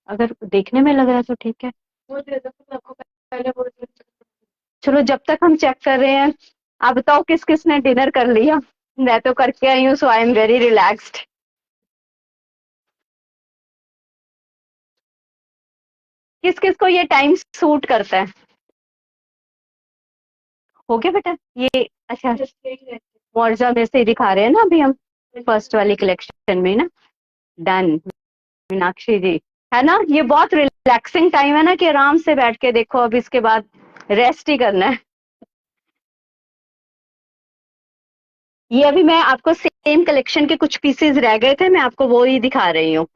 अगर देखने में लग रहा है तो ठीक है. चलो, जब तक हम चेक कर रहे हैं, आप बताओ किस किस ने डिनर कर लिया. मैं तो करके आई हूँ, सो आई एम वेरी रिलैक्स्ड. किस किस को ये टाइम सूट करता है. हो गया बेटा ये. अच्छा, मोर्जा में से दिखा रहे हैं ना अभी हम, फर्स्ट वाली कलेक्शन में ना. डन मीनाक्षी जी. है ना, ये बहुत रिलैक्सिंग टाइम है ना कि आराम से बैठ के देखो. अब इसके बाद रेस्ट ही करना है. ये अभी मैं आपको सेम कलेक्शन के कुछ पीसेस रह गए थे, मैं आपको वो ही दिखा रही हूँ.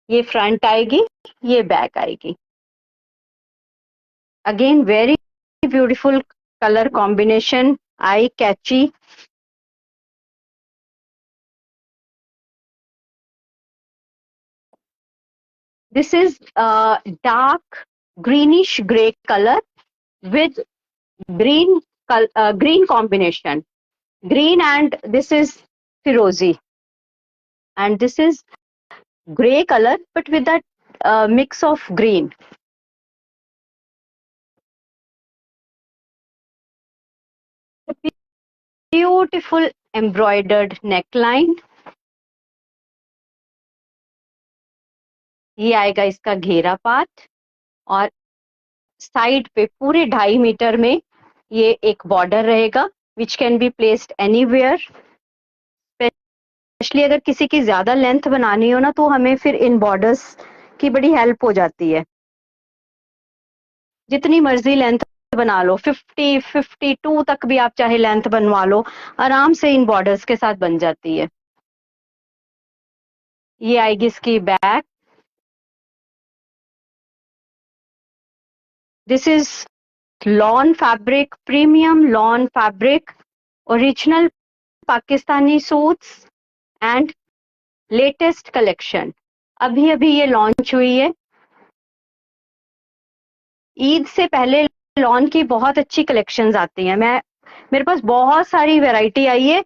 ये फ्रंट आएगी, ये बैक आएगी. Again very beautiful colour combination, eye catchy. This is dark greenish gray color with green green combination. Green, and this is Firozi. And this is gray color but with that mix of green. Beautiful embroidered neckline. ये आएगा इसका घेरा पार्ट, और साइड पे पूरे 2.5 मीटर में ये एक बॉर्डर रहेगा विच can be placed anywhere. Specially अगर किसी की ज्यादा लेंथ बनानी हो ना, तो हमें फिर इन बॉर्डर्स की बड़ी हेल्प हो जाती है. जितनी मर्जी लेंथ बना लो, 52 तक भी आप चाहे लेंथ बनवा लो, आराम से इन बॉर्डर्स के साथ बन जाती है. ये आएगी इसकी back. This is lawn fabric, premium lawn fabric, original Pakistani suits and latest collection. अभी अभी ये लॉन्च हुई है. ईद से पहले लॉन की बहुत अच्छी कलेक्शंस आती हैं. मेरे पास बहुत सारी वैरायटी आई है.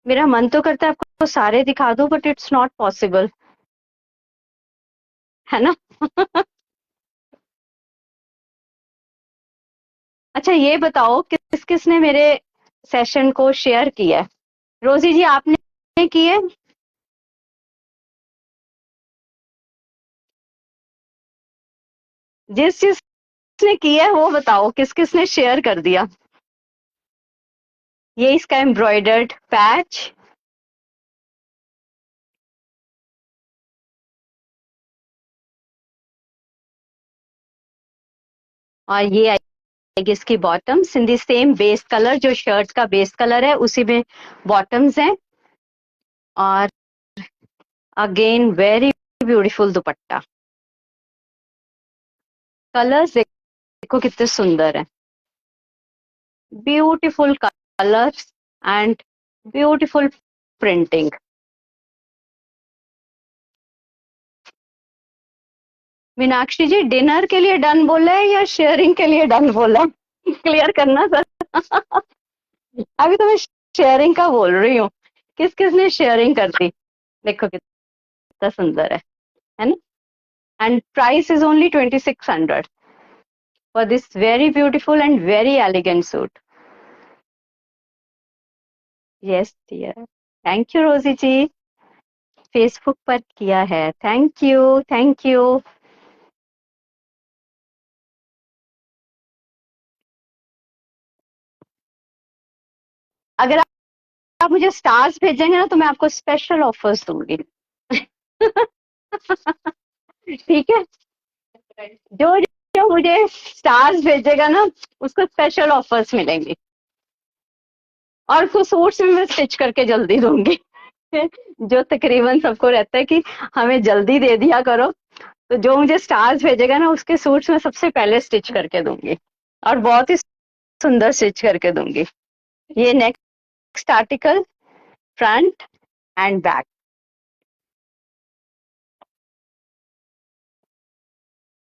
मेरा मन तो करता है आपको सारे दिखा दूं, बट इट्स नॉट पॉसिबल. है ना। अच्छा ये बताओ किस किसने मेरे सेशन को शेयर किया है? रोजी जी आपने की है? जिस जिसने की है वो बताओ किस किसने शेयर कर दिया। ये इसका एम्ब्रॉयडर्ड पैच, और ये आएगी इसकी bottoms in the same base colour, जो शर्ट का बेस कलर है उसी में बॉटम्स हैं। और again very beautiful dupatta, colours देखो कितने सुंदर है, beautiful colours and beautiful printing. Meenakshi ji dinner के लिए डन बोला है या शेयरिंग के लिए डन बोला है? क्लियर करना सर। अभी तो मैं शेयरिंग का बोल रही हूँ, किस किसने शेयरिंग कर दी। देखो कितना सुंदर है ना। And price is only 2600 for this very beautiful and very elegant suit. Yes dear, thank you Rosy ji, Facebook पर किया है, थैंक यू थैंक यू। अगर आप मुझे स्टार्स भेजेंगे ना तो मैं आपको स्पेशल ऑफर्स दूंगी। ठीक है, जो जो मुझे स्टार्स भेजेगा ना उसको स्पेशल ऑफर्स मिलेंगे, और उसको सूट्स में मैं स्टिच करके जल्दी दूंगी। जो तकरीबन सबको रहता है कि हमें जल्दी दे दिया करो, तो जो मुझे स्टार्स भेजेगा ना उसके सूट्स में सबसे पहले स्टिच करके दूंगी, और बहुत ही सुंदर स्टिच करके दूंगी। ये next article, front and back.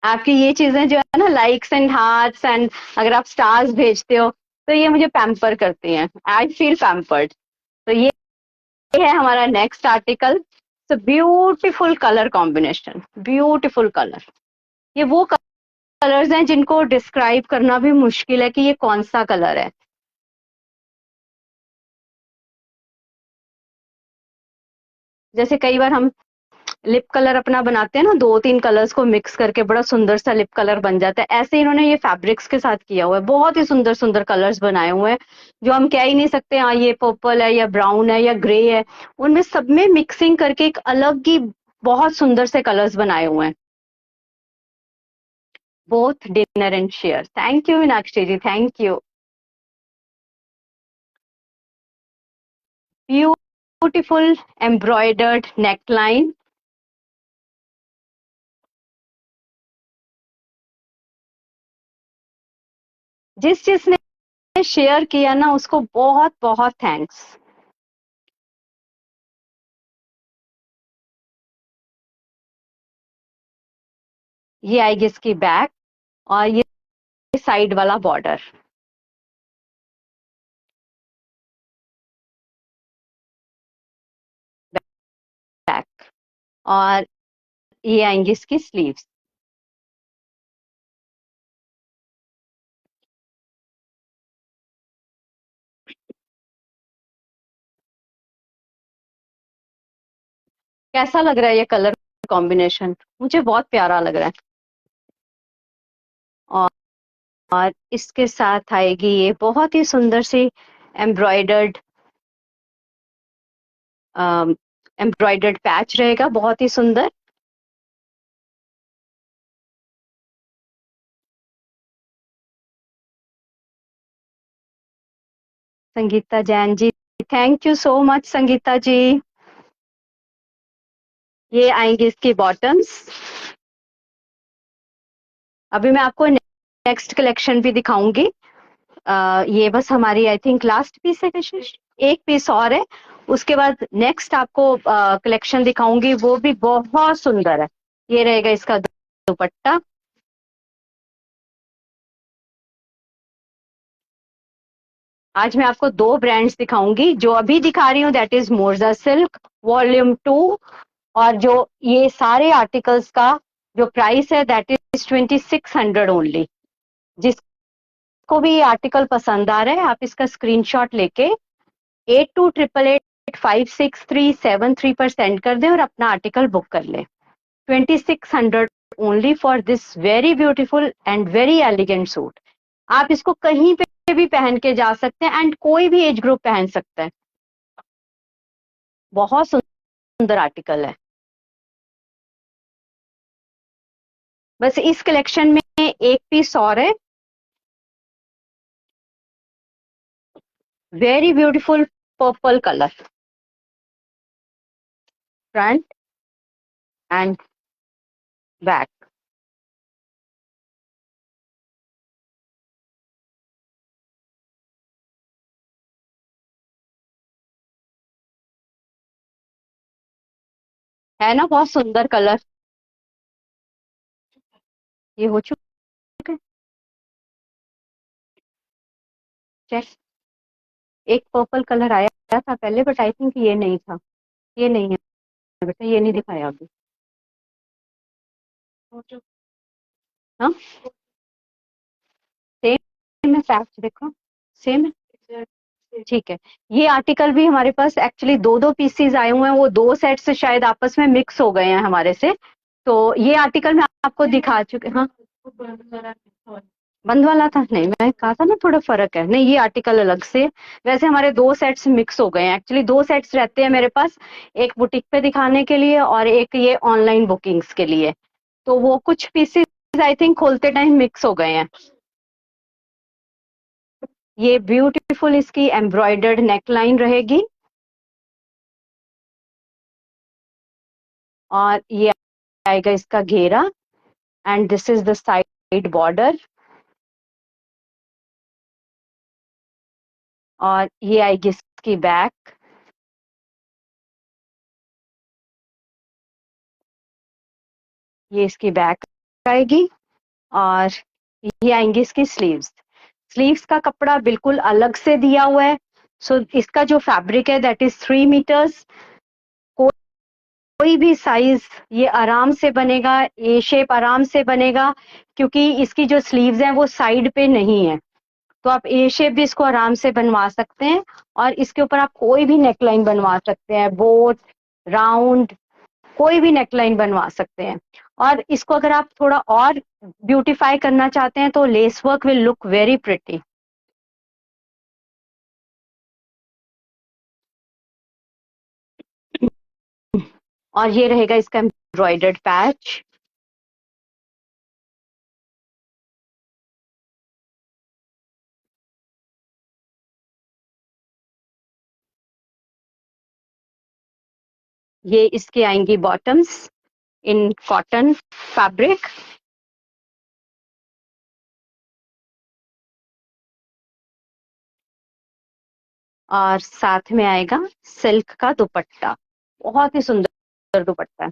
आपकी ये चीजें जो है ना, लाइक्स एंड हार्ट्स एंड अगर आप स्टार्स भेजते हो तो ये मुझे पैम्पर करती हैं, आई फील पैम्पर्ड। तो ये है हमारा नेक्स्ट आर्टिकल। तो beautiful colour combination, beautiful colour, ये वो कलर्स हैं जिनको डिस्क्राइब करना भी मुश्किल है कि ये कौन सा कलर है। जैसे कई बार हम लिप कलर अपना बनाते हैं ना, दो तीन कलर्स को मिक्स करके बड़ा सुंदर सा लिप कलर बन जाता है, ऐसे इन्होंने ये फैब्रिक्स के साथ किया हुआ है, बहुत ही सुंदर सुंदर कलर्स बनाए हुए हैं जो हम कह ही नहीं सकते हाँ ये पर्पल है या ब्राउन है या ग्रे है। उनमें सब में मिक्सिंग करके एक अलग ही बहुत सुंदर से कलर्स बनाए हुए हैं। Both dinner and share, thank you Meenakshi ji, thank you. Beautiful embroidered neckline, जिस जिसने शेयर किया ना उसको बहुत बहुत थैंक्स। ये आएगी इसकी बैक, और ये साइड वाला बॉर्डर, बैक, और ये आएंगी इसकी स्लीव्स। कैसा लग रहा है ये कलर कॉम्बिनेशन? मुझे बहुत प्यारा लग रहा है। और, और इसके साथ आएगी ये बहुत ही सुंदर सी एम्ब्रॉयडर्ड एम्ब्रॉयडर्ड पैच रहेगा, बहुत ही सुंदर। Sangeeta Jain ji, thank you so much Sangeeta ji. ये आएंगी इसकी बॉटम्स। अभी मैं आपको नेक्स्ट कलेक्शन भी दिखाऊंगी। ये बस हमारी आई थिंक लास्ट पीस है कशिश, एक पीस और है, उसके बाद नेक्स्ट आपको कलेक्शन दिखाऊंगी, वो भी बहुत सुंदर है। ये रहेगा इसका दुपट्टा। आज मैं आपको दो ब्रांड्स दिखाऊंगी, जो अभी दिखा रही हूँ दैट इज मोर्जा सिल्क वॉल्यूम 2, और जो ये सारे आर्टिकल्स का जो प्राइस है दैट इज 2600 ओनली। जिसको भी ये आर्टिकल पसंद आ रहा है आप इसका स्क्रीनशॉट लेके 8288856373 पर सेंड कर दें और अपना आर्टिकल बुक कर लें। 2600 only for this very beautiful and very elegant suit. आप इसको कहीं पे भी पहन के जा सकते हैं एंड कोई भी एज ग्रुप पहन सकता है। बहुत सुंदर आर्टिकल है। बस इस कलेक्शन में एक पीस और है, very beautiful purple colour, front and back. है ना बहुत सुंदर कलर। ये हो चुका है चेक। एक पर्पल कलर आया था पहले बट आई थिंक ये नहीं था, ये नहीं है बेटा, ये नहीं दिखाया अभी। हाँ सेम है, पैच देखो सेम है। ठीक है, ये आर्टिकल भी हमारे पास एक्चुअली दो दो पीसीज आए हुए हैं, वो दो सेट से शायद आपस में मिक्स हो गए हैं हमारे से। तो ये आर्टिकल मैं आपको दिखा चुके। हाँ बंद वाला था, नहीं मैं कहा था ना थोड़ा फर्क है, नहीं ये आर्टिकल अलग से। वैसे हमारे दो सेट्स मिक्स हो गए हैं, एक्चुअली दो सेट्स रहते हैं मेरे पास, एक बुटीक पे दिखाने के लिए और एक ये ऑनलाइन बुकिंग्स के लिए। तो वो कुछ पीसेस आई थिंक खोलते टाइम मिक्स हो गए हैं। ये ब्यूटीफुल इसकी एम्ब्रॉयडर्ड नेकलाइन रहेगी और ये आएगा इसका घेरा and this is the side border और ये आएगी इसकी बैक। ये इसकी बैक आएगी और ये आएंगी इसकी स्लीव्स। स्लीव्स का कपड़ा बिल्कुल अलग से दिया हुआ है। सो इसका जो फैब्रिक है दैट इज 3 मीटर्स। कोई भी साइज ये आराम से बनेगा, ए शेप आराम से बनेगा क्योंकि इसकी जो स्लीव्स हैं वो साइड पे नहीं है। तो आप ए शेप भी इसको आराम से बनवा सकते हैं और इसके ऊपर आप कोई भी नेकलाइन बनवा सकते हैं, बोट राउंड कोई भी नेकलाइन बनवा सकते हैं। और इसको अगर आप थोड़ा और ब्यूटीफाई करना चाहते हैं तो lace work will look very pretty. और ये रहेगा इसका एम्ब्रॉयडर्ड पैच। ये इसके आएंगी बॉटम्स इन कॉटन फैब्रिक और साथ में आएगा सिल्क का दुपट्टा, बहुत ही सुंदर दुपट्टा है।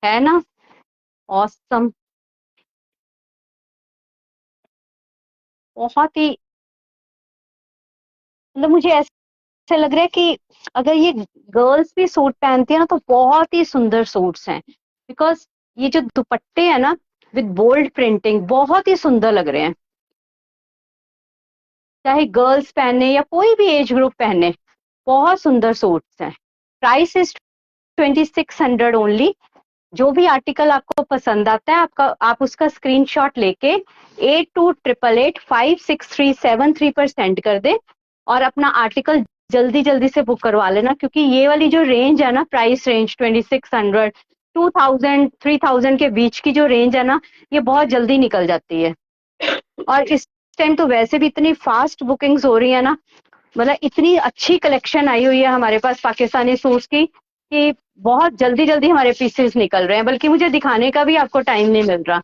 है ना ऑसम, बहुत ही मतलब मुझे ऐसे लग रहा है कि अगर ये गर्ल्स भी सूट पहनती है ना तो बहुत ही सुंदर सूट्स हैं बिकॉज ये जो दुपट्टे हैं ना विद बोल्ड प्रिंटिंग बहुत ही सुंदर लग रहे हैं। चाहे गर्ल्स पहने या कोई भी एज ग्रुप पहने, बहुत सुंदर सूट्स हैं। Price is 2600 only. जो भी आर्टिकल आपको पसंद आता है आपका आप उसका स्क्रीनशॉट लेके 8288563373 पर सेंड कर दें और अपना आर्टिकल जल्दी जल्दी से बुक करवा लेना क्योंकि ये वाली जो रेंज है ना प्राइस रेंज 2600 2000 3000 के बीच की जो रेंज है ना ये बहुत जल्दी निकल जाती है। और इस टाइम तो वैसे भी इतनी फास्ट बुकिंग्स हो रही है ना, मतलब इतनी अच्छी कलेक्शन आई हुई है हमारे पास पाकिस्तानी सूट्स की कि बहुत जल्दी जल्दी हमारे पीसेस निकल रहे हैं, बल्कि मुझे दिखाने का भी आपको टाइम नहीं मिल रहा।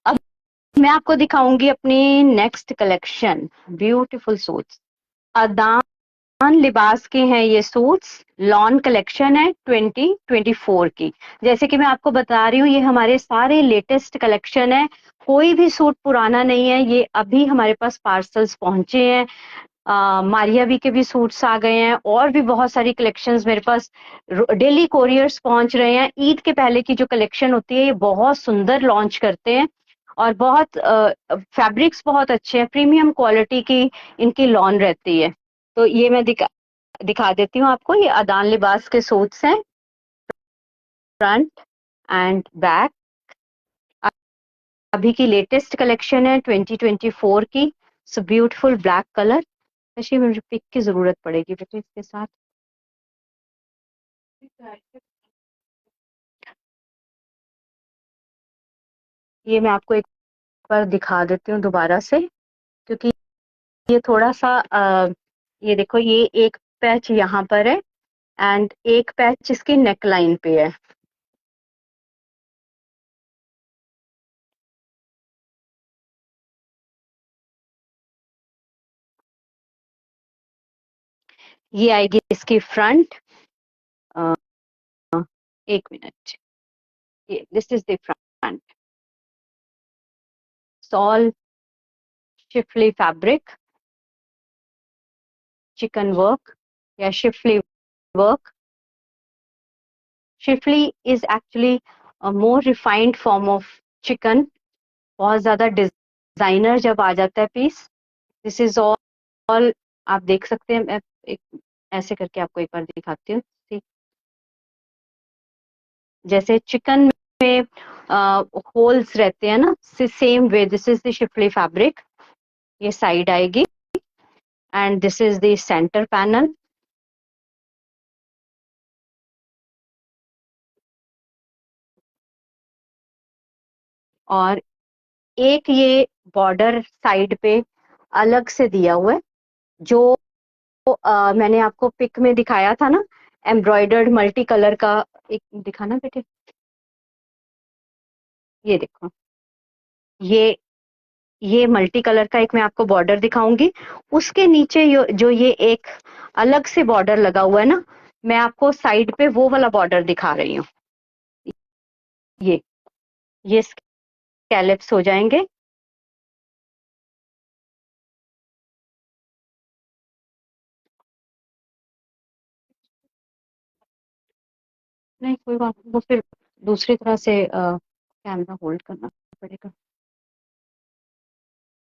अब मैं आपको दिखाऊंगी अपनी नेक्स्ट कलेक्शन ब्यूटीफुल सूट्स। दाम लिबास के हैं ये सूट्स, लॉन कलेक्शन है 2024 की। जैसे कि मैं आपको बता रही हूँ, ये हमारे सारे लेटेस्ट कलेक्शन है, कोई भी सूट पुराना नहीं है, ये अभी हमारे पास पार्सल्स पहुंचे हैं। मारिया वी के भी सूट्स आ गए हैं, और भी बहुत सारी कलेक्शंस मेरे पास डेली कोरियर्स पहुंच रहे हैं। ईद के पहले की जो कलेक्शन होती है, ये बहुत सुंदर लॉन्च करते हैं, और बहुत फैब्रिक्स बहुत अच्छे हैं, प्रीमियम क्वालिटी की इनकी लॉन रहती है। तो ये मैं दिखा देती हूँ आपको, ये अदान लिबास के सूट्स हैं, फ्रंट एंड बैक। अभी की लेटेस्ट कलेक्शन है 2024 की। So beautiful black colour. अच्छी मुझे पिक की जरूरत पड़ेगी बेटे इसके साथ। ये मैं आपको एक बार दिखा देती हूँ दोबारा से, क्योंकि ये थोड़ा सा ये देखो, ये एक पैच यहाँ पर है एंड एक पैच इसकी नेक लाइन पे है। ये आएगी इसकी फ्रंट। एक मिनट, ये दिस इज द फ्रंट। सॉल शिफली फैब्रिक, चिकन वर्क या schiffli work. Schiffli is actually more refined form of chikan. बहुत ज्यादा डिजाइनर जब आ जाता है पीस। दिस इज ऑल, आप देख सकते हैं। मैं एक ऐसे करके आपको एक बार दिखाती हूँ। जैसे चिकन में होल्स रहते हैं ना, same way this is the Schiffli fabric. ये साइड आएगी and this is the centre panel. और एक ये बॉर्डर साइड पे अलग से दिया हुआ है, जो मैंने आपको पिक में दिखाया था ना, एम्ब्रॉयडर्ड मल्टी कलर का। एक दिखाना बेटे, ये देखो, ये ये मल्टी कलर का एक मैं आपको बॉर्डर दिखाऊंगी। उसके नीचे जो ये एक अलग से बॉर्डर लगा हुआ है ना, मैं आपको साइड पे वो वाला बॉर्डर दिखा रही हूँ। ये ये स्कैलप्स हो जाएंगे। नहीं कोई बात नहीं, वो फिर दूसरी तरह से कैमरा होल्ड करना पड़ेगा।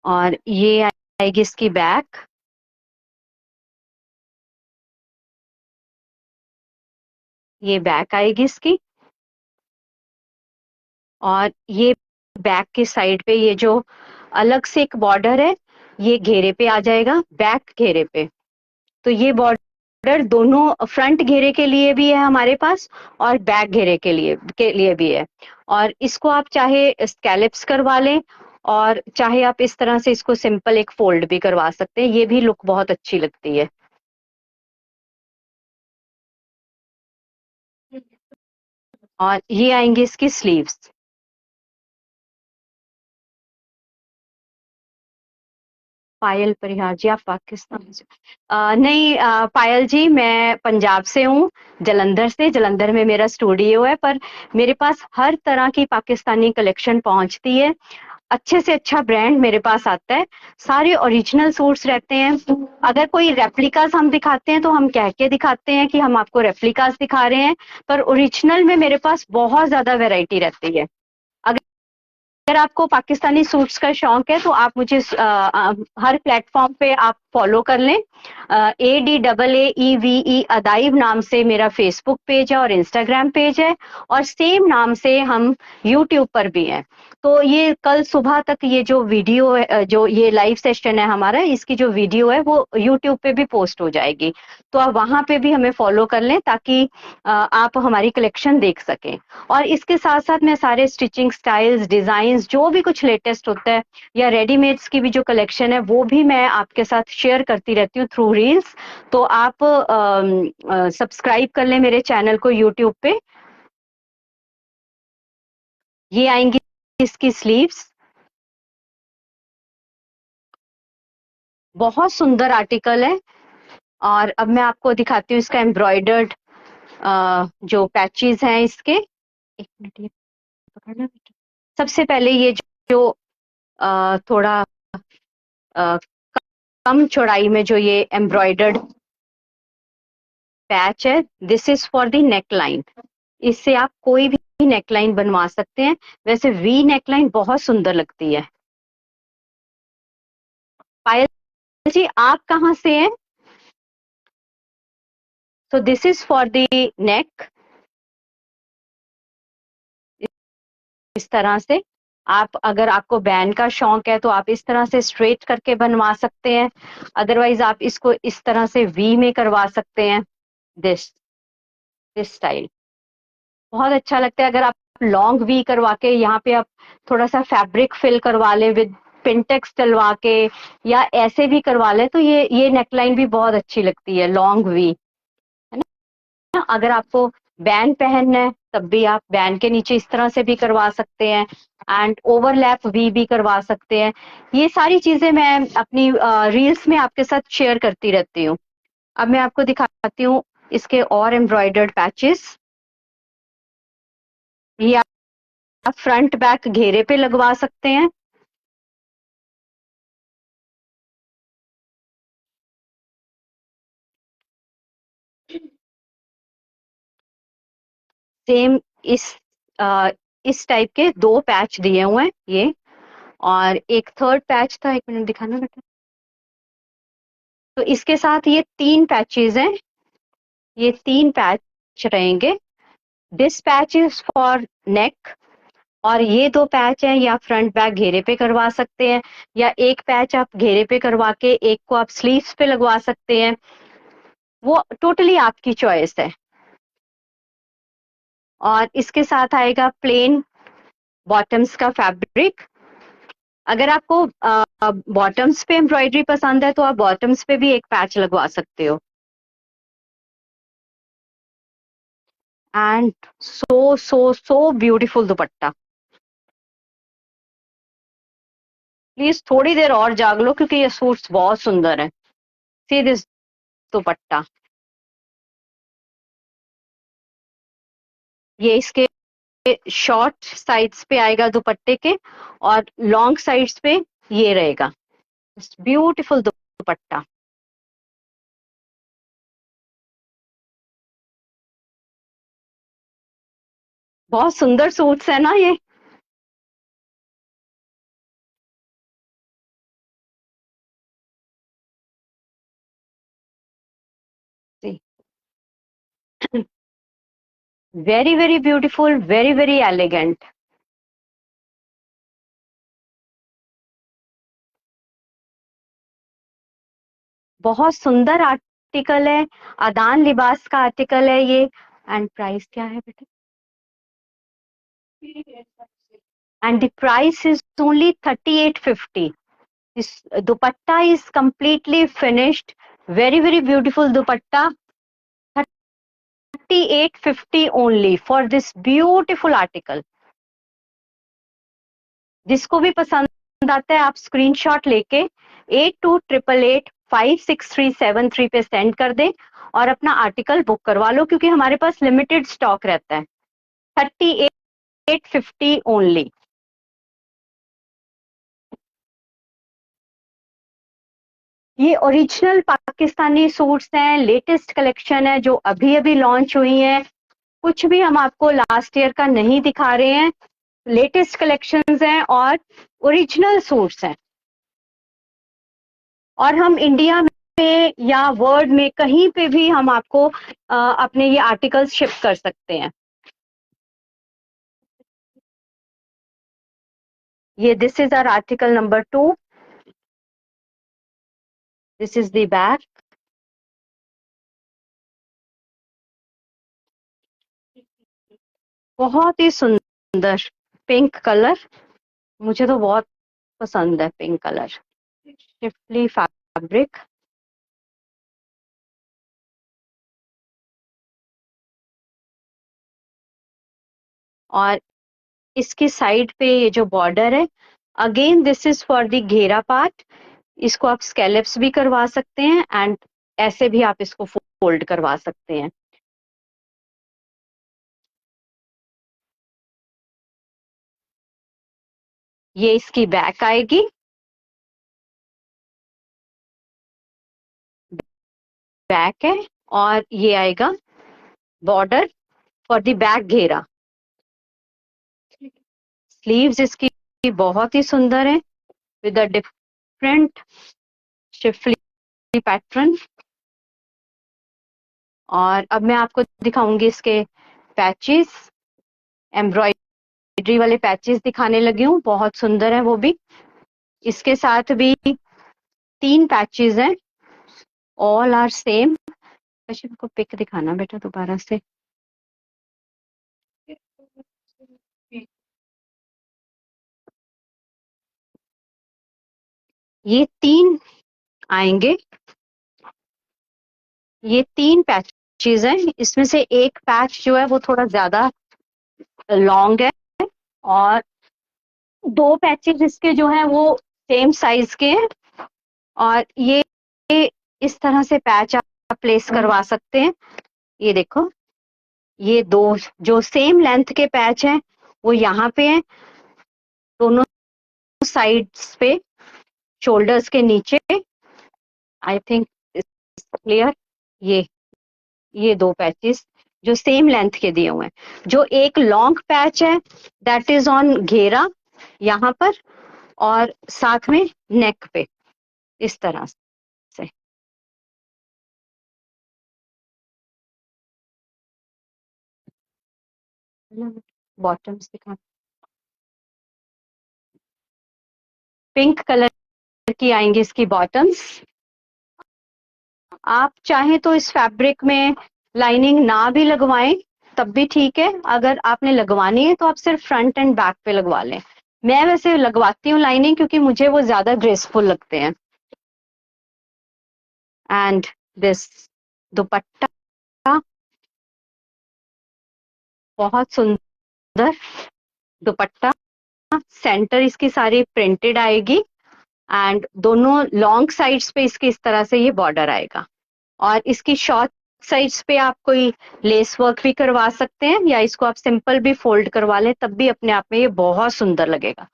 और ये आएगी इसकी बैक। ये बैक आएगी इसकी। और ये बैक की साइड पे ये जो अलग से एक बॉर्डर है, ये घेरे पे आ जाएगा, बैक घेरे पे। तो ये बॉर्डर दोनों फ्रंट घेरे के लिए भी है हमारे पास, और बैक घेरे के लिए भी है। और इसको आप चाहे स्कैलप्स करवा लें, और चाहे आप इस तरह से इसको सिंपल एक फोल्ड भी करवा सकते हैं, ये भी लुक बहुत अच्छी लगती है। और ये आएंगी इसकी स्लीव्स। पायल परिहार जी, आप पाकिस्तान से? नहीं पायल जी, मैं पंजाब से हूँ, जलंधर से। जलंधर में मेरा स्टूडियो है, पर मेरे पास हर तरह की पाकिस्तानी कलेक्शन पहुंचती है। अच्छे से अच्छा ब्रांड मेरे पास आता है, सारे ओरिजिनल सूट्स रहते हैं। अगर कोई रेप्लिकास हम दिखाते हैं तो हम कह के दिखाते हैं कि हम आपको रेप्लिकास दिखा रहे हैं, पर ओरिजिनल में मेरे पास बहुत ज्यादा वैरायटी रहती है। अगर आपको पाकिस्तानी सूट्स का शौक है तो आप मुझे हर प्लेटफॉर्म पे आप फॉलो कर लें। ADAAEVE अदाइब नाम से मेरा फेसबुक पेज है और इंस्टाग्राम पेज है, और सेम नाम से हम यूट्यूब पर भी हैं। तो ये कल सुबह तक ये जो वीडियो है, जो ये लाइव सेशन है हमारा, इसकी जो वीडियो है वो यूट्यूब पे भी पोस्ट हो जाएगी। तो आप वहां पे भी हमें फॉलो कर लें, ताकि आप हमारी कलेक्शन देख सकें। और इसके साथ साथ मैं सारे स्टिचिंग स्टाइल्स, डिजाइन, जो भी कुछ लेटेस्ट होता है, या रेडीमेड्स की भी जो कलेक्शन है, वो भी मैं आपके साथ शेयर करती रहती हूँ थ्रू रील्स। तो आप सब्सक्राइब कर लें मेरे चैनल को यूट्यूब पे। ये आएंगी इसकी स्लीव्स। बहुत सुंदर आर्टिकल है। और अब मैं आपको दिखाती हूँ इसका एम्ब्रॉयडर्ड जो पैचेस हैं इसके। एक मिनट, ये पकड़ना बेटा। सबसे पहले ये जो थोड़ा अ, कम चौड़ाई में जो ये एम्ब्रॉयडर्ड पैच है, this is for the neck line. इससे आप कोई भी नेकलाइन बनवा सकते हैं। वैसे वी नेकलाइन बहुत सुंदर लगती है। पायल जी, आप कहाँ से हैं? So this is for the neck. इस तरह से आप, अगर आपको बैंड का शौक है तो आप इस तरह से स्ट्रेट करके बनवा सकते हैं। अदरवाइज आप इसको इस तरह से वी में करवा सकते हैं। दिस दिस स्टाइल बहुत अच्छा लगता है। अगर आप लॉन्ग वी करवा के यहाँ पे आप थोड़ा सा फैब्रिक फिल करवा ले विद पिंटेक्स डलवा के, या ऐसे भी करवा ले, तो ये नेकलाइन भी बहुत अच्छी लगती है, लॉन्ग वी, है ना। अगर आपको बैंड पहनना है तब भी आप बैंड के नीचे इस तरह से भी करवा सकते हैं, एंड ओवरलैप वी भी करवा सकते हैं। ये सारी चीजें मैं अपनी रील्स में आपके साथ शेयर करती रहती हूँ। अब मैं आपको दिखाती हूँ इसके और एम्ब्रॉयडर्ड पैचेस। ये आप फ्रंट बैक घेरे पे लगवा सकते हैं। सेम इस आ, इस टाइप के दो पैच दिए हुए हैं ये, और एक थर्ड पैच था, एक मिनट दिखाना बेटा। तो इसके साथ ये तीन पैचेस हैं, ये तीन पैच रहेंगे। दिस पैच इज फॉर नेक, और ये दो पैच हैं या फ्रंट बैक घेरे पे करवा सकते हैं, या एक पैच आप घेरे पे करवा के एक को आप स्लीव्स पे लगवा सकते हैं। वो टोटली आपकी चॉइस है। और इसके साथ आएगा प्लेन बॉटम्स का फैब्रिक। अगर आपको बॉटम्स पे एम्ब्रॉयडरी पसंद है तो आप बॉटम्स पे भी एक पैच लगवा सकते हो। And so so so beautiful dupatta. Please थोड़ी देर और जाग लो क्योंकि ये सूट्स बहुत सुंदर है। सी दिस दुपट्टा। ये इसके शॉर्ट साइड्स पे आएगा दुपट्टे के, और लॉन्ग साइड्स पे ये रहेगा। ब्यूटीफुल दुपट्टा। बहुत सुंदर सूट्स है ना ये। Very very beautiful, very very elegant. बहुत सुंदर आर्टिकल है। अदान लिबास का आर्टिकल है ये। एंड प्राइस क्या है बेटा? And the price is only 3850। This dupatta is completely finished, very very beautiful dupatta. 3850 only for this beautiful article। जिसको भी पसंद आता है आप स्क्रीनशॉट लेके 8288856373 पे सेंड कर दें और अपना आर्टिकल बुक करवा लो, क्योंकि हमारे पास लिमिटेड स्टॉक रहता है। 3850 ओनली। ये ओरिजिनल पाकिस्तानी सूट्स हैं, लेटेस्ट कलेक्शन है जो अभी अभी लॉन्च हुई है। कुछ भी हम आपको लास्ट ईयर का नहीं दिखा रहे हैं। लेटेस्ट कलेक्शंस हैं और ओरिजिनल सूट्स हैं, और हम इंडिया में या वर्ल्ड में कहीं पे भी हम आपको अपने ये आर्टिकल्स शिप कर सकते हैं। ये this is our article number 2। This is the back. बहुत ही सुंदर पिंक कलर, मुझे तो बहुत पसंद है पिंक कलर। Schiffli fabric. और इसकी साइड पे ये जो बॉर्डर है, again this is for the घेरा पार्ट। इसको आप स्कैलप्स भी करवा सकते हैं, एंड ऐसे भी आप इसको फोल्ड करवा सकते हैं। ये इसकी बैक आएगी, बैक है, और ये आएगा बॉर्डर फॉर द बैक घेरा। स्लीव्स इसकी बहुत ही सुंदर है with a different Schiffli pattern. और अब मैं आपको दिखाऊंगी इसके पैचेस, एम्ब्रॉयडरी वाले पैचेस दिखाने लगी हूँ, बहुत सुंदर है वो भी। इसके साथ भी 3 पैचेस हैं, ऑल आर सेम। अच्छा को पिक दिखाना बेटा दोबारा से। ये 3 आएंगे, ये 3 पैचेस हैं। इसमें से एक पैच जो है वो थोड़ा ज्यादा लॉन्ग है, और 2 पैचेस इसके जो है वो सेम साइज के हैं। और ये इस तरह से पैच आप प्लेस करवा सकते हैं। ये देखो, ये 2 जो सेम लेंथ के पैच हैं वो यहाँ पे हैं, दोनों साइड्स पे, शोल्डर्स के नीचे। I think clear. ये ये 2 पैचेस जो सेम लेंथ के दिए हुए हैं। जो एक लॉन्ग पैच है दैट इज ऑन घेरा यहाँ पर, और साथ में नेक पे इस तरह से। बॉटम्स दिखा, पिंक कलर की आएंगी इसकी बॉटम्स। आप चाहें तो इस फैब्रिक में लाइनिंग ना भी लगवाएं तब भी ठीक है। अगर आपने लगवानी है तो आप सिर्फ फ्रंट एंड बैक पे लगवा लें। मैं वैसे लगवाती हूँ लाइनिंग, क्योंकि मुझे वो ज्यादा ग्रेसफुल लगते हैं। एंड दिस दुपट्टा बहुत सुंदर दुपट्टा, सेंटर इसकी सारी प्रिंटेड आएगी, एंड दोनों लॉन्ग साइड्स पे इसकी इस तरह से ये बॉर्डर आएगा। और इसकी शॉर्ट साइड्स पे आप कोई लेस वर्क भी करवा सकते हैं, या इसको आप सिंपल भी फोल्ड करवा लें, तब भी अपने आप में ये बहुत सुंदर लगेगा।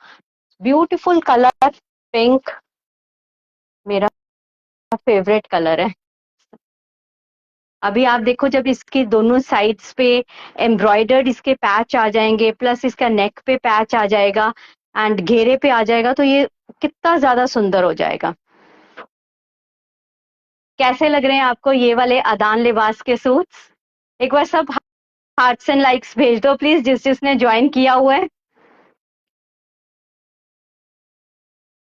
ब्यूटीफुल कलर, पिंक मेरा फेवरेट कलर है। अभी आप देखो, जब इसकी दोनों साइड्स पे एम्ब्रॉयडर्ड इसके पैच आ जाएंगे, प्लस इसका नेक पे पैच आ जाएगा एंड घेरे पे आ जाएगा, तो ये कितना ज्यादा सुंदर हो जाएगा। कैसे लग रहे हैं आपको ये वाले अदान लिबास के सूट्स? एक बार सब हार्ट्स एंड लाइक्स भेज दो प्लीज, जिसने ज्वाइन किया हुआ है।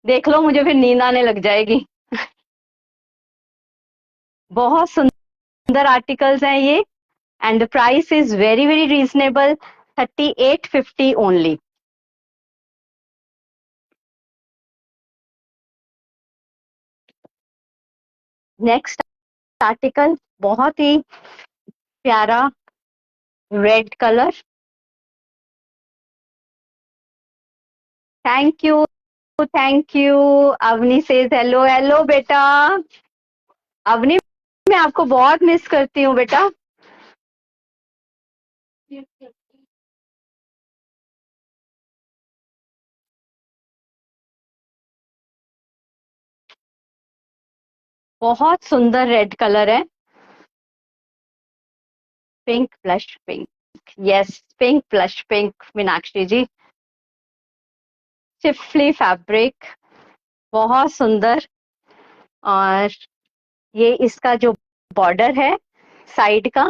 देख लो, मुझे फिर नींद आने लग जाएगी। बहुत सुंदर आर्टिकल्स हैं ये, and the price is very very reasonable, 3850 only. Next article बहुत ही प्यारा red colour. Thank you, thank you. Avni says hello, hello बेटा। अवनी, मैं आपको बहुत मिस करती हूँ बेटा। बहुत सुंदर रेड कलर है, pink blush pink, yes pink blush pink Meenakshi ji. Schiffli fabric, बहुत सुंदर। और ये इसका जो बॉर्डर है साइड का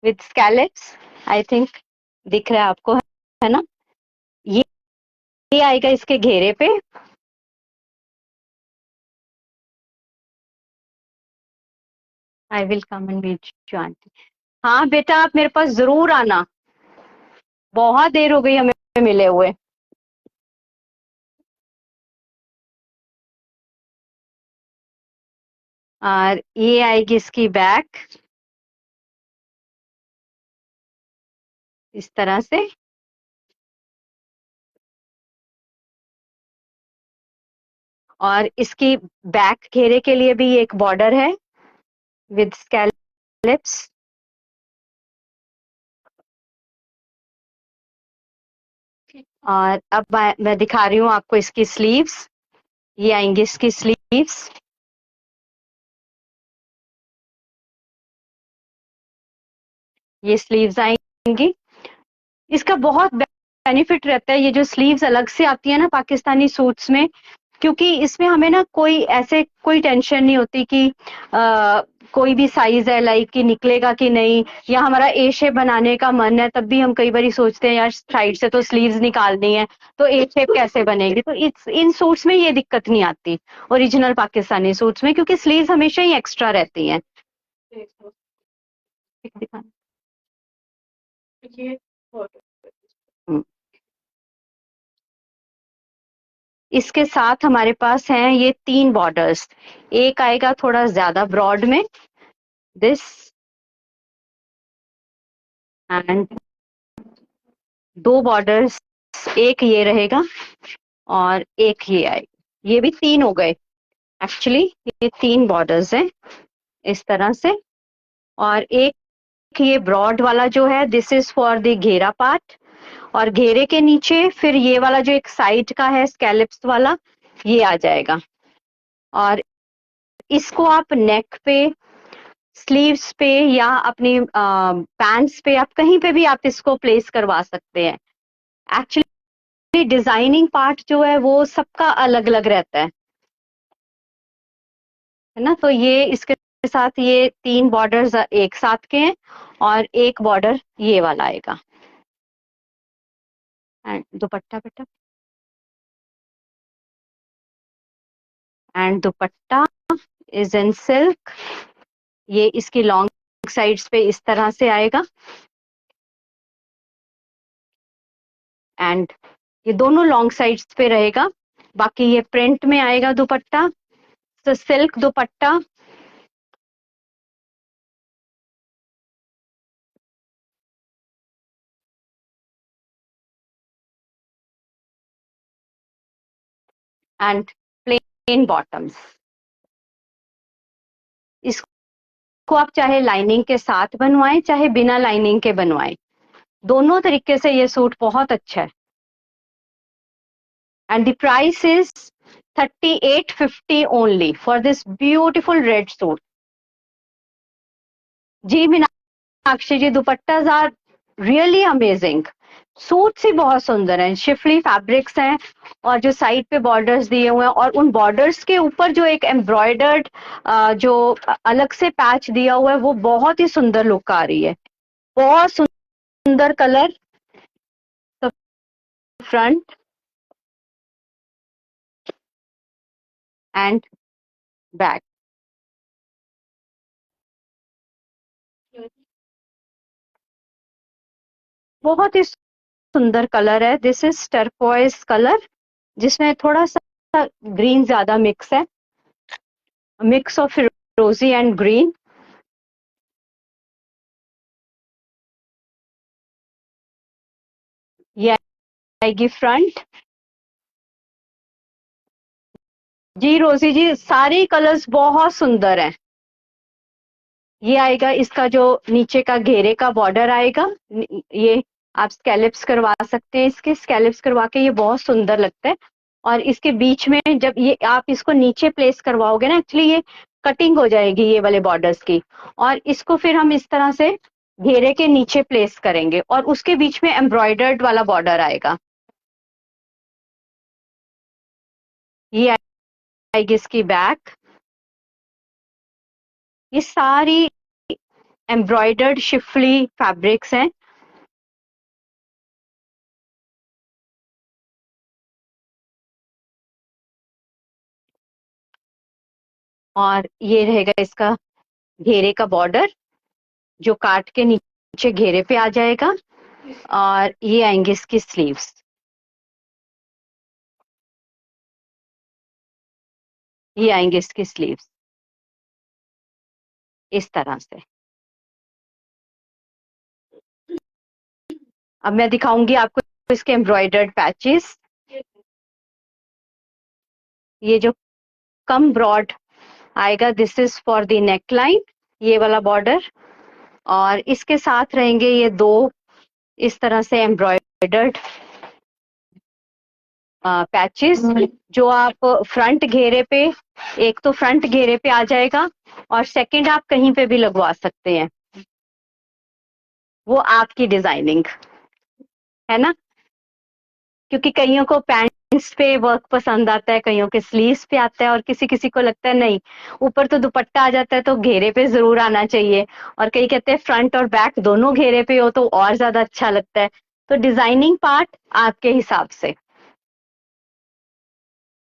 विद स्कैलेट्स, आई थिंक दिख रहा है आपको, है ना? ये आएगा इसके घेरे पे। I will come and meet you aunty. हाँ बेटा, आप मेरे पास जरूर आना, बहुत देर हो गई हमें मिले हुए। और ये आएगी इसकी बैक इस तरह से, और इसकी बैक घेरे के लिए भी एक बॉर्डर है। with scallops. और अब मैं दिखा रही हूँ आपको इसकी स्लीव्स। ये आएंगी इसकी स्लीव्स। ये स्लीव्स आएंगी। इसका बहुत बेनिफिट रहता है, ये जो स्लीव्स अलग से आती है ना पाकिस्तानी सूट्स में, क्योंकि इसमें हमें ना कोई ऐसे कोई टेंशन नहीं होती कि कोई भी साइज है लाइक कि निकलेगा कि नहीं, या हमारा ए शेप बनाने का मन है तब भी हम कई बार सोचते हैं यार साइड से तो स्लीव्स निकालनी है तो ए शेप कैसे बनेगी। तो इन सूट्स में ये दिक्कत नहीं आती ओरिजिनल पाकिस्तानी सूट्स में, क्योंकि स्लीव्स हमेशा ही एक्स्ट्रा रहती हैं। इसके साथ हमारे पास हैं ये 3 बॉर्डर्स। एक आएगा थोड़ा ज्यादा ब्रॉड में, दिस, एंड 2 बॉर्डर्स, एक ये रहेगा और एक ये आएगा। ये भी 3 हो गए एक्चुअली, ये 3 बॉर्डर्स हैं इस तरह से। और एक ये ब्रॉड वाला जो है दिस इज फॉर द घेरा पार्ट, और घेरे के नीचे फिर ये वाला जो एक साइड का है स्कैलिप्स वाला, ये आ जाएगा। और इसको आप नेक पे, स्लीव्स पे या अपनी पैंट्स पे, आप कहीं पे भी आप इसको प्लेस करवा सकते हैं। एक्चुअली डिजाइनिंग पार्ट जो है वो सबका अलग अलग रहता है ना। तो ये इसके साथ ये 3 बॉर्डर्स एक साथ के हैं, और एक बॉर्डर ये वाला आएगा। एंड दुपट्टा बेटा, and dupatta is in silk. ये इसकी लॉन्ग साइड्स पे इस तरह से आएगा, एंड ये दोनों लॉन्ग साइड्स पे रहेगा। बाकी ये प्रिंट में आएगा दुपट्टा, तो silk dupatta. And plain bottoms. इसको आप चाहे लाइनिंग के साथ बनवाएं चाहे बिना लाइनिंग के बनवाएं, दोनों तरीके से ये सूट बहुत अच्छा है। And the price is 3850 only for this beautiful red suit. Ji Meenakshi ji, dupattas are really amazing. Suits ही बहुत सुंदर हैं, शिफली फैब्रिक्स हैं, और जो साइड पे बॉर्डर्स दिए हुए हैं, और उन बॉर्डर्स के ऊपर जो एक एम्ब्रॉयडर्ड जो अलग से पैच दिया हुआ है वो बहुत ही सुंदर लुक आ रही है। बहुत सुंदर कलर। फ्रंट एंड बैक, बहुत ही सुंदर कलर है। दिस इज टर्कोइज कलर, जिसमें थोड़ा सा ग्रीन ज्यादा मिक्स है, मिक्स ऑफ फिरोजी एंड ग्रीन। ये आएगी फ्रंट। जी रोजी जी, सारे कलर्स बहुत सुंदर हैं। ये आएगा इसका जो नीचे का घेरे का बॉर्डर आएगा, ये आप स्कैलिप्स करवा सकते हैं, इसके स्कैलिप्स करवा के ये बहुत सुंदर लगता है। और इसके बीच में जब ये आप इसको नीचे प्लेस करवाओगे ना, एक्चुअली ये कटिंग हो जाएगी ये वाले बॉर्डर्स की, और इसको फिर हम इस तरह से घेरे के नीचे प्लेस करेंगे, और उसके बीच में एम्ब्रॉयडर्ड वाला बॉर्डर आएगा। ये आएगी इसकी बैक। ये सारी एम्ब्रॉयडर्ड शिफली फैब्रिक्स हैं। और ये रहेगा इसका घेरे का बॉर्डर, जो काट के नीचे घेरे पे आ जाएगा। और ये आएंगे इसकी स्लीव्स, ये आएंगे इसकी स्लीव्स इस तरह से। अब मैं दिखाऊंगी आपको इसके एम्ब्रॉयडर्ड पैचेस। ये जो कम ब्रॉड आएगा, this is for the neck line, ये वाला बॉर्डर, और इसके साथ रहेंगे ये 2 इस तरह से एम्ब्रॉयडर्ड पैचेस, जो आप फ्रंट घेरे पे, एक तो फ्रंट घेरे पे आ जाएगा और सेकंड आप कहीं पे भी लगवा सकते हैं, वो आपकी डिजाइनिंग है ना। क्योंकि कईयों को पैंट्स पे वर्क पसंद आता है, कईयों के स्लीव्स पे आता है, और किसी किसी को लगता है नहीं, ऊपर तो दुपट्टा आ जाता है तो घेरे पे जरूर आना चाहिए, और कई कहते हैं फ्रंट और बैक दोनों घेरे पे हो तो और ज्यादा अच्छा लगता है। तो डिजाइनिंग पार्ट आपके हिसाब से।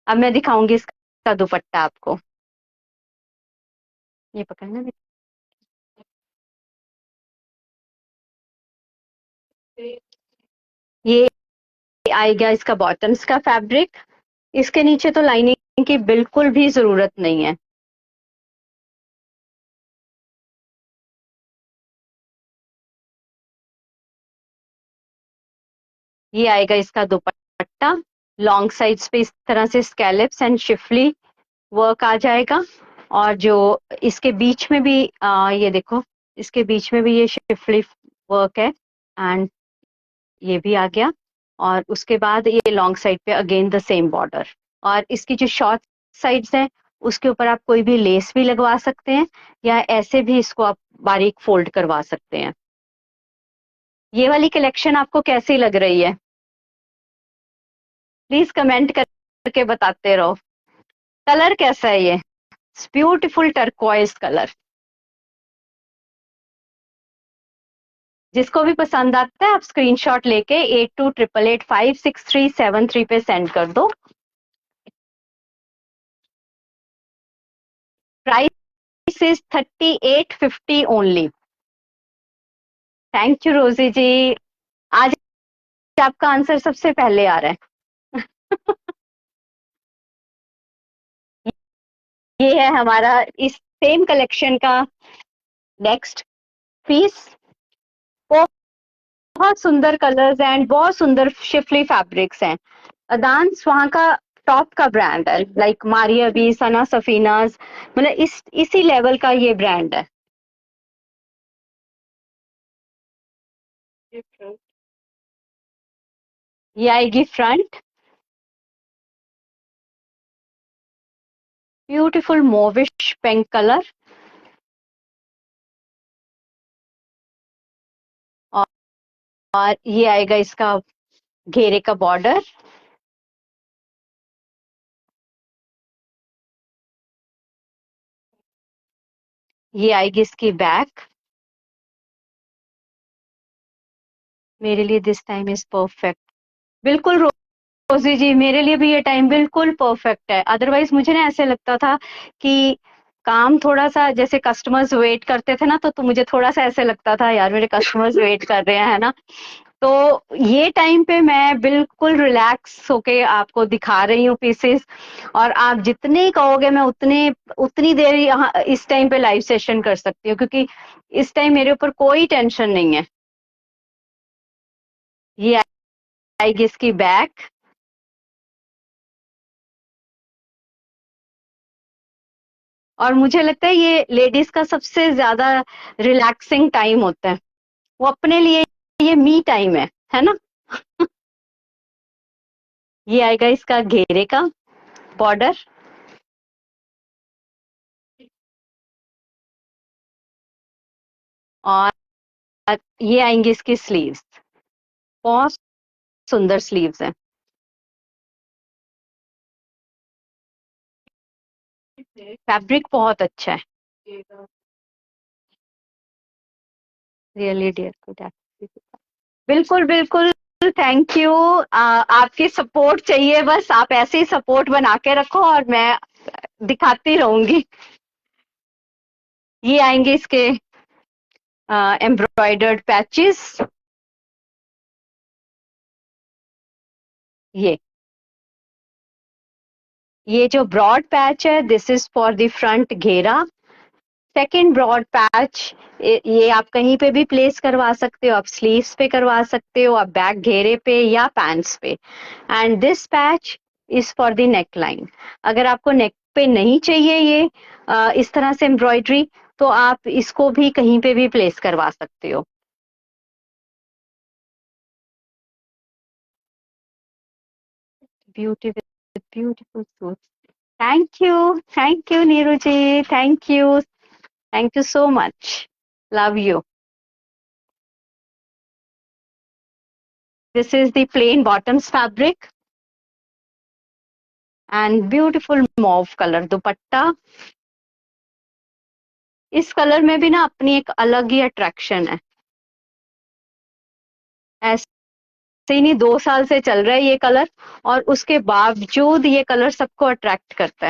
अब मैं दिखाऊंगी इसका दुपट्टा आपको, ये पकड़ना। ये आएगा इसका बॉटम्स का फैब्रिक, इसके नीचे तो लाइनिंग की बिल्कुल भी जरूरत नहीं है। ये आएगा इसका दुपट्टा, लॉन्ग साइड्स पे इस तरह से स्कैलप्स एंड शिफली वर्क आ जाएगा, और जो इसके बीच में भी ये देखो, इसके बीच में भी ये शिफली वर्क है, एंड ये भी आ गया, और उसके बाद ये लॉन्ग साइड पे अगेन द सेम बॉर्डर, और इसकी जो शॉर्ट साइड्स हैं उसके ऊपर आप कोई भी लेस भी लगवा सकते हैं, या ऐसे भी इसको आप बारीक फोल्ड करवा सकते हैं। ये वाली कलेक्शन आपको कैसी लग रही है, प्लीज कमेंट करके बताते रहो। कलर कैसा है ये, ब्यूटीफुल टर्कोइज कलर। जिसको भी पसंद आता है आप स्क्रीनशॉट लेके 8288856373 पे सेंड कर दो। Price is 3850 only. Thank you Rosy जी, आज आपका आंसर सबसे पहले आ रहा है। ये है हमारा इस सेम कलेक्शन का नेक्स्ट पीस। बहुत सुंदर कलर्स एंड बहुत सुंदर शिफली फैब्रिक्स हैं। अदांस वहाँ का टॉप का ब्रांड है, लाइक मारिया बी, सना सफीनाज, मतलब इसी लेवल का ये ब्रांड है। ये आएगी front, beautiful mauvish pink colour, और, और ये आएगा इसका घेरे का बॉर्डर, ये आएगी इसकी बैक। मेरे लिए दिस टाइम इज परफेक्ट। बिल्कुल रोजी जी, मेरे लिए भी ये टाइम बिल्कुल परफेक्ट है। अदरवाइज मुझे ना ऐसे लगता था कि काम थोड़ा सा, जैसे कस्टमर्स वेट करते थे ना, तो मुझे थोड़ा सा ऐसे लगता था यार मेरे कस्टमर्स वेट कर रहे हैं, है ना। तो ये टाइम पे मैं बिल्कुल रिलैक्स होके आपको दिखा रही हूँ पीसेस, और आप जितने कहोगे मैं उतनी देर यहाँ इस टाइम पे लाइव सेशन कर सकती हूँ, क्योंकि इस टाइम मेरे ऊपर कोई टेंशन नहीं है। ये आएगी इसकी बैक, और मुझे लगता है ये लेडीज का सबसे ज्यादा रिलैक्सिंग टाइम होता है, वो अपने लिए, ये मी टाइम है ना। ये आएगा इसका घेरे का बॉर्डर, और ये आएंगी इसकी स्लीव्स, बहुत सुंदर स्लीव्स हैं। फैब्रिक बहुत अच्छा है, रियली डियर गुड। बिल्कुल बिल्कुल, थैंक यू। आपकी सपोर्ट चाहिए, बस आप ऐसे ही सपोर्ट बना के रखो और मैं दिखाती रहूंगी। ये आएंगे इसके एम्ब्रॉयडर्ड पैचेस, ये ये जो ब्रॉड पैच है this is for the front घेरा। सेकंड ब्रॉड पैच, ये आप कहीं पे भी प्लेस करवा सकते हो, आप स्लीव्स पे करवा सकते हो, आप बैक घेरे पे या पैंट्स पे। And this patch is for the neck line. अगर आपको नेक पे नहीं चाहिए ये इस तरह से एम्ब्रॉयडरी, तो आप इसको भी कहीं पे भी प्लेस करवा सकते हो। Beauty with beautiful suits. Thank you Neeru ji, thank you so much, love you. This is the plain bottoms fabric and beautiful mauve color दुपट्टा। इस कलर में भी ना अपनी एक अलग ही अट्रैक्शन है। ऐसे ही नहीं, 2 साल से चल रहा है ये कलर, और उसके बावजूद ये कलर सबको अट्रैक्ट करता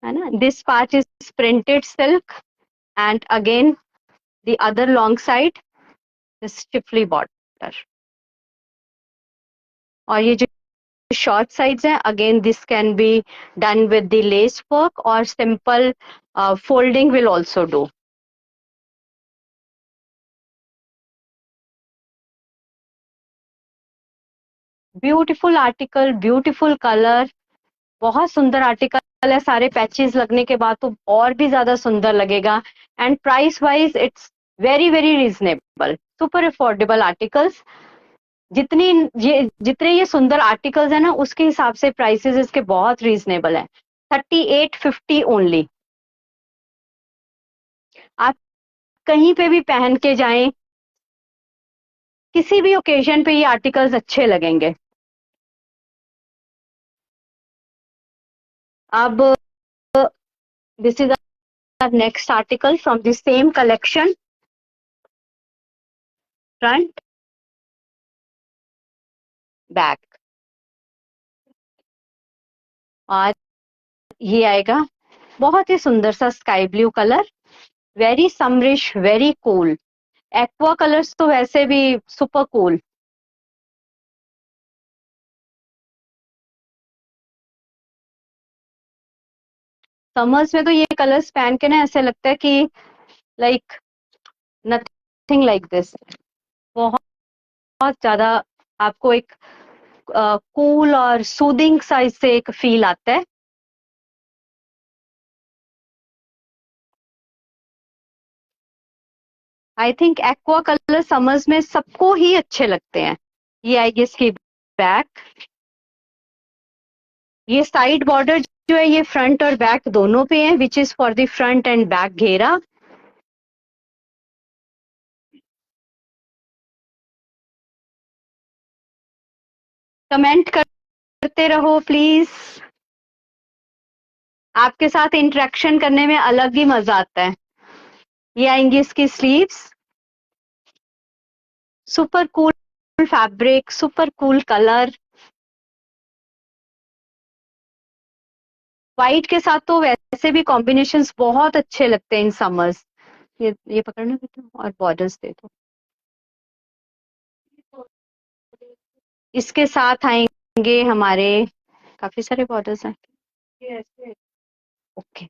है ना। This part is printed silk and again the other long side this schiffli border, और ये जो शॉर्ट साइड्स हैं again this can be done with the lace work और simple folding will also do. Beautiful article, beautiful colour, बहुत सुंदर आर्टिकल है। सारे पैचेस लगने के बाद तो और भी ज्यादा सुंदर लगेगा। And price wise it's very very reasonable, super affordable articles. जितनी जितने ये सुंदर आर्टिकल्स है ना, उसके हिसाब से प्राइसेस इसके बहुत रीजनेबल है। 3850 ओनली। आप कहीं पे भी पहन के जाएं, किसी भी ओकेजन पे ये आर्टिकल्स अच्छे लगेंगे। अब this is our next article from the same collection, front back। और ये आएगा बहुत ही सुंदर सा sky blue colour, very summerish, very cool. Aqua colours तो वैसे भी सुपर कूल। समर्स में तो ये कलर्स पहन के ना ऐसे लगता है कि लाइक नथिंग लाइक दिस। बहुत बहुत ज्यादा आपको एक कूल और सूदिंग सा इससे एक फील आता है। I think aqua colour summers में सबको ही अच्छे लगते हैं। ये आएगी इसकी बैक। ये साइड बॉर्डर जो है ये फ्रंट और बैक दोनों पे है, which is for the front and back घेरा। कमेंट करते रहो प्लीज, आपके साथ इंटरेक्शन करने में अलग ही मजा आता है। ये आएंगी इसकी sleeves, super cool fabric, super cool colour. White के साथ तो वैसे भी कॉम्बिनेशंस बहुत अच्छे लगते हैं इन समर्स। ये पकड़ना बेटा, और बॉर्डर्स दे दो। इसके साथ आएंगे हमारे काफी सारे बॉर्डर्स हैं। Okay,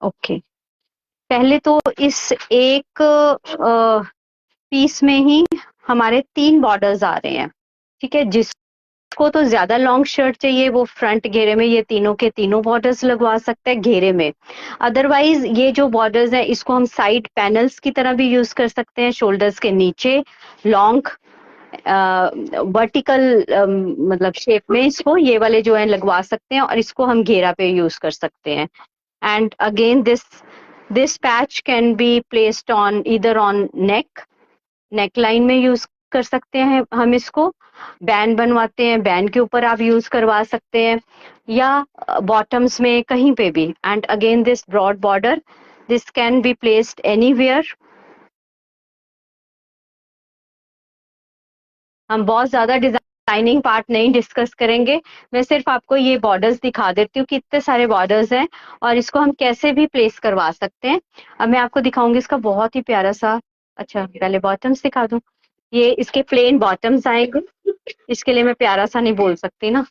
okay. पहले तो इस एक पीस में ही हमारे 3 बॉर्डर्स आ रहे हैं। ठीक है, जिसको तो ज्यादा लॉन्ग शर्ट चाहिए वो फ्रंट घेरे में ये तीनों के तीनों बॉर्डर्स लगवा सकते हैं घेरे में। अदरवाइज ये जो बॉर्डर्स हैं इसको हम साइड पैनल्स की तरह भी यूज कर सकते हैं, शोल्डर्स के नीचे लॉन्ग वर्टिकल मतलब शेप में इसको ये वाले जो है लगवा सकते हैं, और इसको हम घेरा पे यूज कर सकते हैं। And again this patch can be placed on either on neck line में यूज कर सकते हैं हम इसको। बैंड बनवाते हैं, बैंड के ऊपर आप यूज करवा सकते हैं, या बॉटम्स में कहीं पे भी। And again this broad border, this can be placed anywhere. हम बहुत ज्यादा डिजाइनिंग पार्ट नहीं डिस्कस करेंगे, मैं सिर्फ आपको ये बॉर्डर्स दिखा देती हूँ कि इतने सारे बॉर्डर्स हैं और इसको हम कैसे भी प्लेस करवा सकते हैं। अब मैं आपको दिखाऊंगी इसका बहुत ही प्यारा सा। अच्छा, पहले बॉटम्स दिखा दूं। ये इसके प्लेन बॉटम्स आएंगे, इसके लिए मैं प्यारा सा नहीं बोल सकती ना।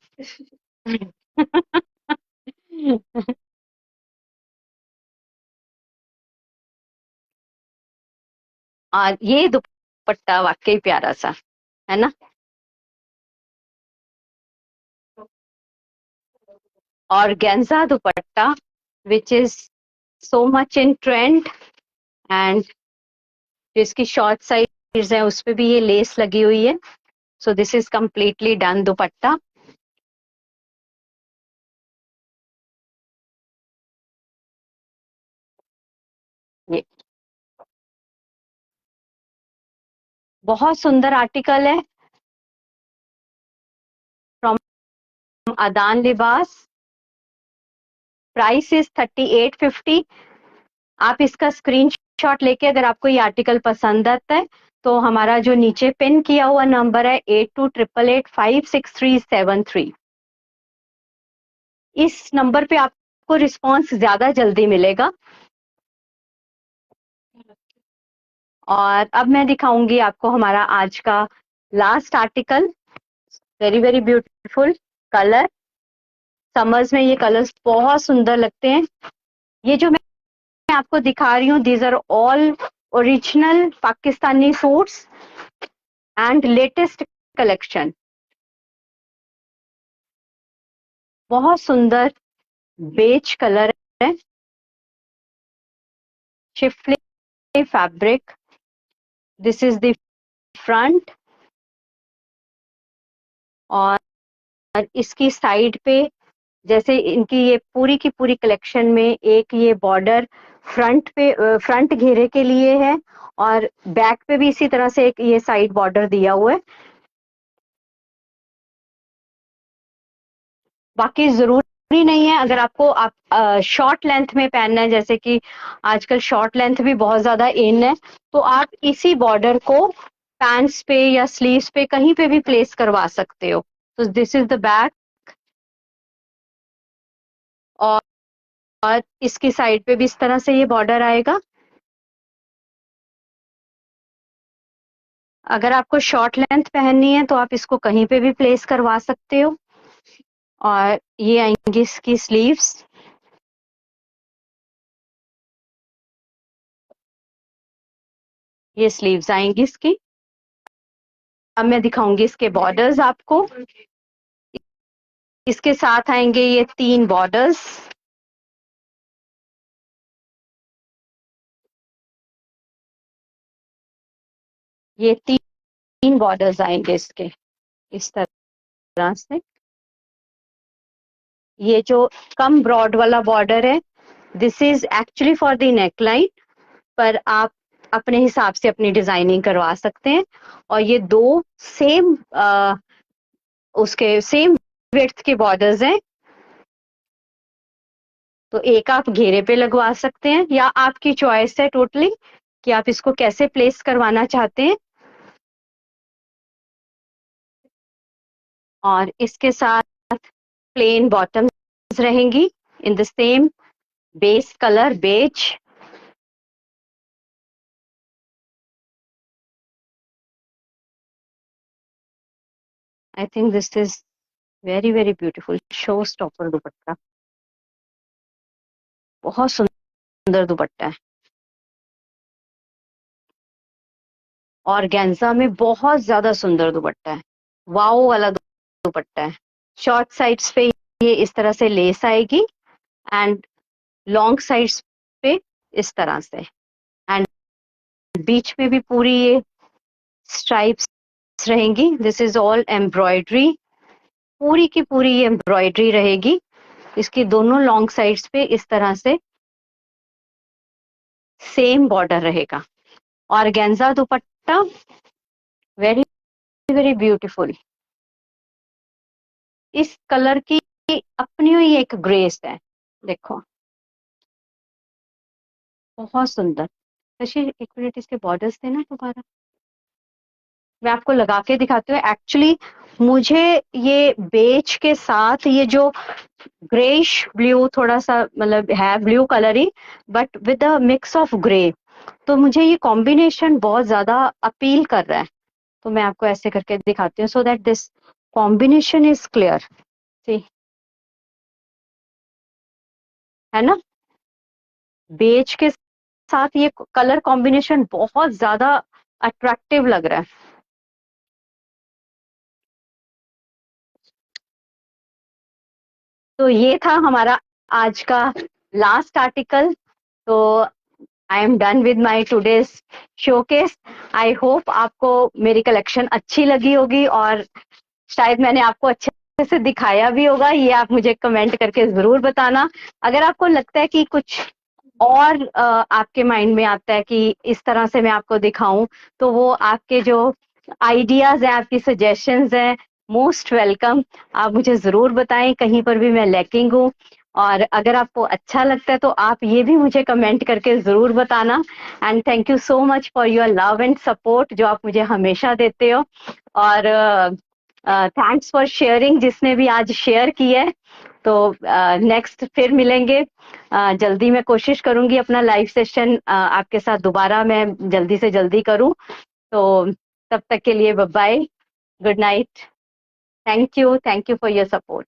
और ये दुपट्टा वाकई प्यारा सा है ना। organza dupatta, which is so much in trend, and जिसकी शॉर्ट साइज है उस पे भी ये लेस लगी हुई है. So this is completely done dupatta. ये बहुत सुंदर आर्टिकल है फ्रॉम अदान लिबास. Price is 3850. आप इसका स्क्रीनशॉट लेके अगर आपको ये आर्टिकल पसंद आता है तो हमारा जो नीचे पिन किया हुआ नंबर है 8288856373, इस नंबर पे आपको रिस्पांस ज्यादा जल्दी मिलेगा. और अब मैं दिखाऊंगी आपको हमारा आज का last article. Very very beautiful colour. Summers में ये कलर्स बहुत सुंदर लगते हैं. ये जो मैं आपको दिखा रही हूँ, these are all original Pakistani suits and latest collection. बहुत सुंदर बेज कलर है, schiffli fabric. This is the front, और इसकी साइड पे जैसे इनकी ये पूरी की पूरी कलेक्शन में एक ये बॉर्डर फ्रंट पे फ्रंट घेरे के लिए है, और बैक पे भी इसी तरह से एक ये साइड बॉर्डर दिया हुआ है. बाकी जरूरी नहीं है, अगर आपको आप शॉर्ट लेंथ में पहनना है, जैसे कि आजकल शॉर्ट लेंथ भी बहुत ज्यादा इन है, तो आप इसी बॉर्डर को पैंट्स पे या स्लीव्स पे कहीं पे भी प्लेस करवा सकते हो. तो दिस इज द बैक, और इसकी साइड पे भी इस तरह से ये बॉर्डर आएगा. अगर आपको शॉर्ट लेंथ पहननी है तो आप इसको कहीं पे भी प्लेस करवा सकते हो. और ये आएंगी इसकी स्लीव्स. ये स्लीव्स आएंगी इसकी. अब मैं दिखाऊंगी इसके बॉर्डर्स आपको. इसके साथ आएंगे ये 3 बॉर्डर्स. ये 3 बॉर्डर्स आएंगे इसके इस तरह से. ये जो कम ब्रॉड वाला बॉर्डर है, this is actually for the neckline, पर आप अपने हिसाब से अपनी डिजाइनिंग करवा सकते हैं. और ये 2 सेम उसके सेम विड्थ के बॉर्डर्स हैं. तो एक आप घेरे पे लगवा सकते हैं, या आपकी चॉइस है टोटली कि आप इसको कैसे प्लेस करवाना चाहते हैं. और इसके साथ प्लेन बॉटम्स रहेंगी in the same base colour beige. I think this is very very beautiful show stopper dupatta. बहुत सुंदर दुपट्टा है. ऑर्गेन्जा में बहुत ज्यादा सुंदर दुपट्टा है. वाओ वाला दुपट्टा है. शॉर्ट साइड्स पे ये इस तरह से लेस आएगी, एंड लॉन्ग साइड्स पे इस तरह से, एंड बीच में भी पूरी ये स्ट्राइप्स रहेंगी. This is all embroidery. पूरी की पूरी ये एम्ब्रॉयडरी रहेगी. इसकी दोनों लॉन्ग साइड्स पे इस तरह से सेम बॉर्डर रहेगा. ऑर्गेन्जा दुपट्टा, वेरी वेरी ब्यूटीफुल. इस कलर की अपनी हुई एक ग्रेस है. देखो बहुत सुंदर. एक मिनट, इसके बॉर्डर्स थे ना दोबारा, मैं आपको लगा के दिखाती हूँ. एक्चुअली मुझे ये बेज के साथ ये जो ग्रेश ब्लू, थोड़ा सा मतलब है blue colour he, but with a mix of grey, तो मुझे ये कॉम्बिनेशन बहुत ज्यादा अपील कर रहा है. तो मैं आपको ऐसे करके दिखाती हूँ, so that this combination is clear. See, है ना, बेज के साथ ये कलर कॉम्बिनेशन बहुत ज्यादा अट्रैक्टिव लग रहा है. तो ये था हमारा आज का लास्ट आर्टिकल। तो I am done with my today's showcase. I hope आपको मेरी कलेक्शन अच्छी लगी होगी और शायद मैंने आपको अच्छे से दिखाया भी होगा। ये आप मुझे कमेंट करके जरूर बताना। अगर आपको लगता है कि कुछ और आपके माइंड में आता है कि इस तरह से मैं आपको दिखाऊं, तो वो आपके जो आइडियाज हैं, आपकी सजेशंस हैं, मोस्ट वेलकम। आप मुझे जरूर बताएं, कहीं पर भी मैं लैकिंग हूँ। और अगर आपको अच्छा लगता है तो आप ये भी मुझे कमेंट करके जरूर बताना। And thank you so much for your love and support जो आप मुझे हमेशा देते हो। और थैंक्स फॉर शेयरिंग, जिसने भी आज शेयर की है। तो नेक्स्ट फिर मिलेंगे। जल्दी मैं कोशिश करूंगी अपना लाइव सेशन आपके साथ दोबारा मैं जल्दी से जल्दी करूं। तो तब तक के लिए bye bye, good night. Thank you for your support.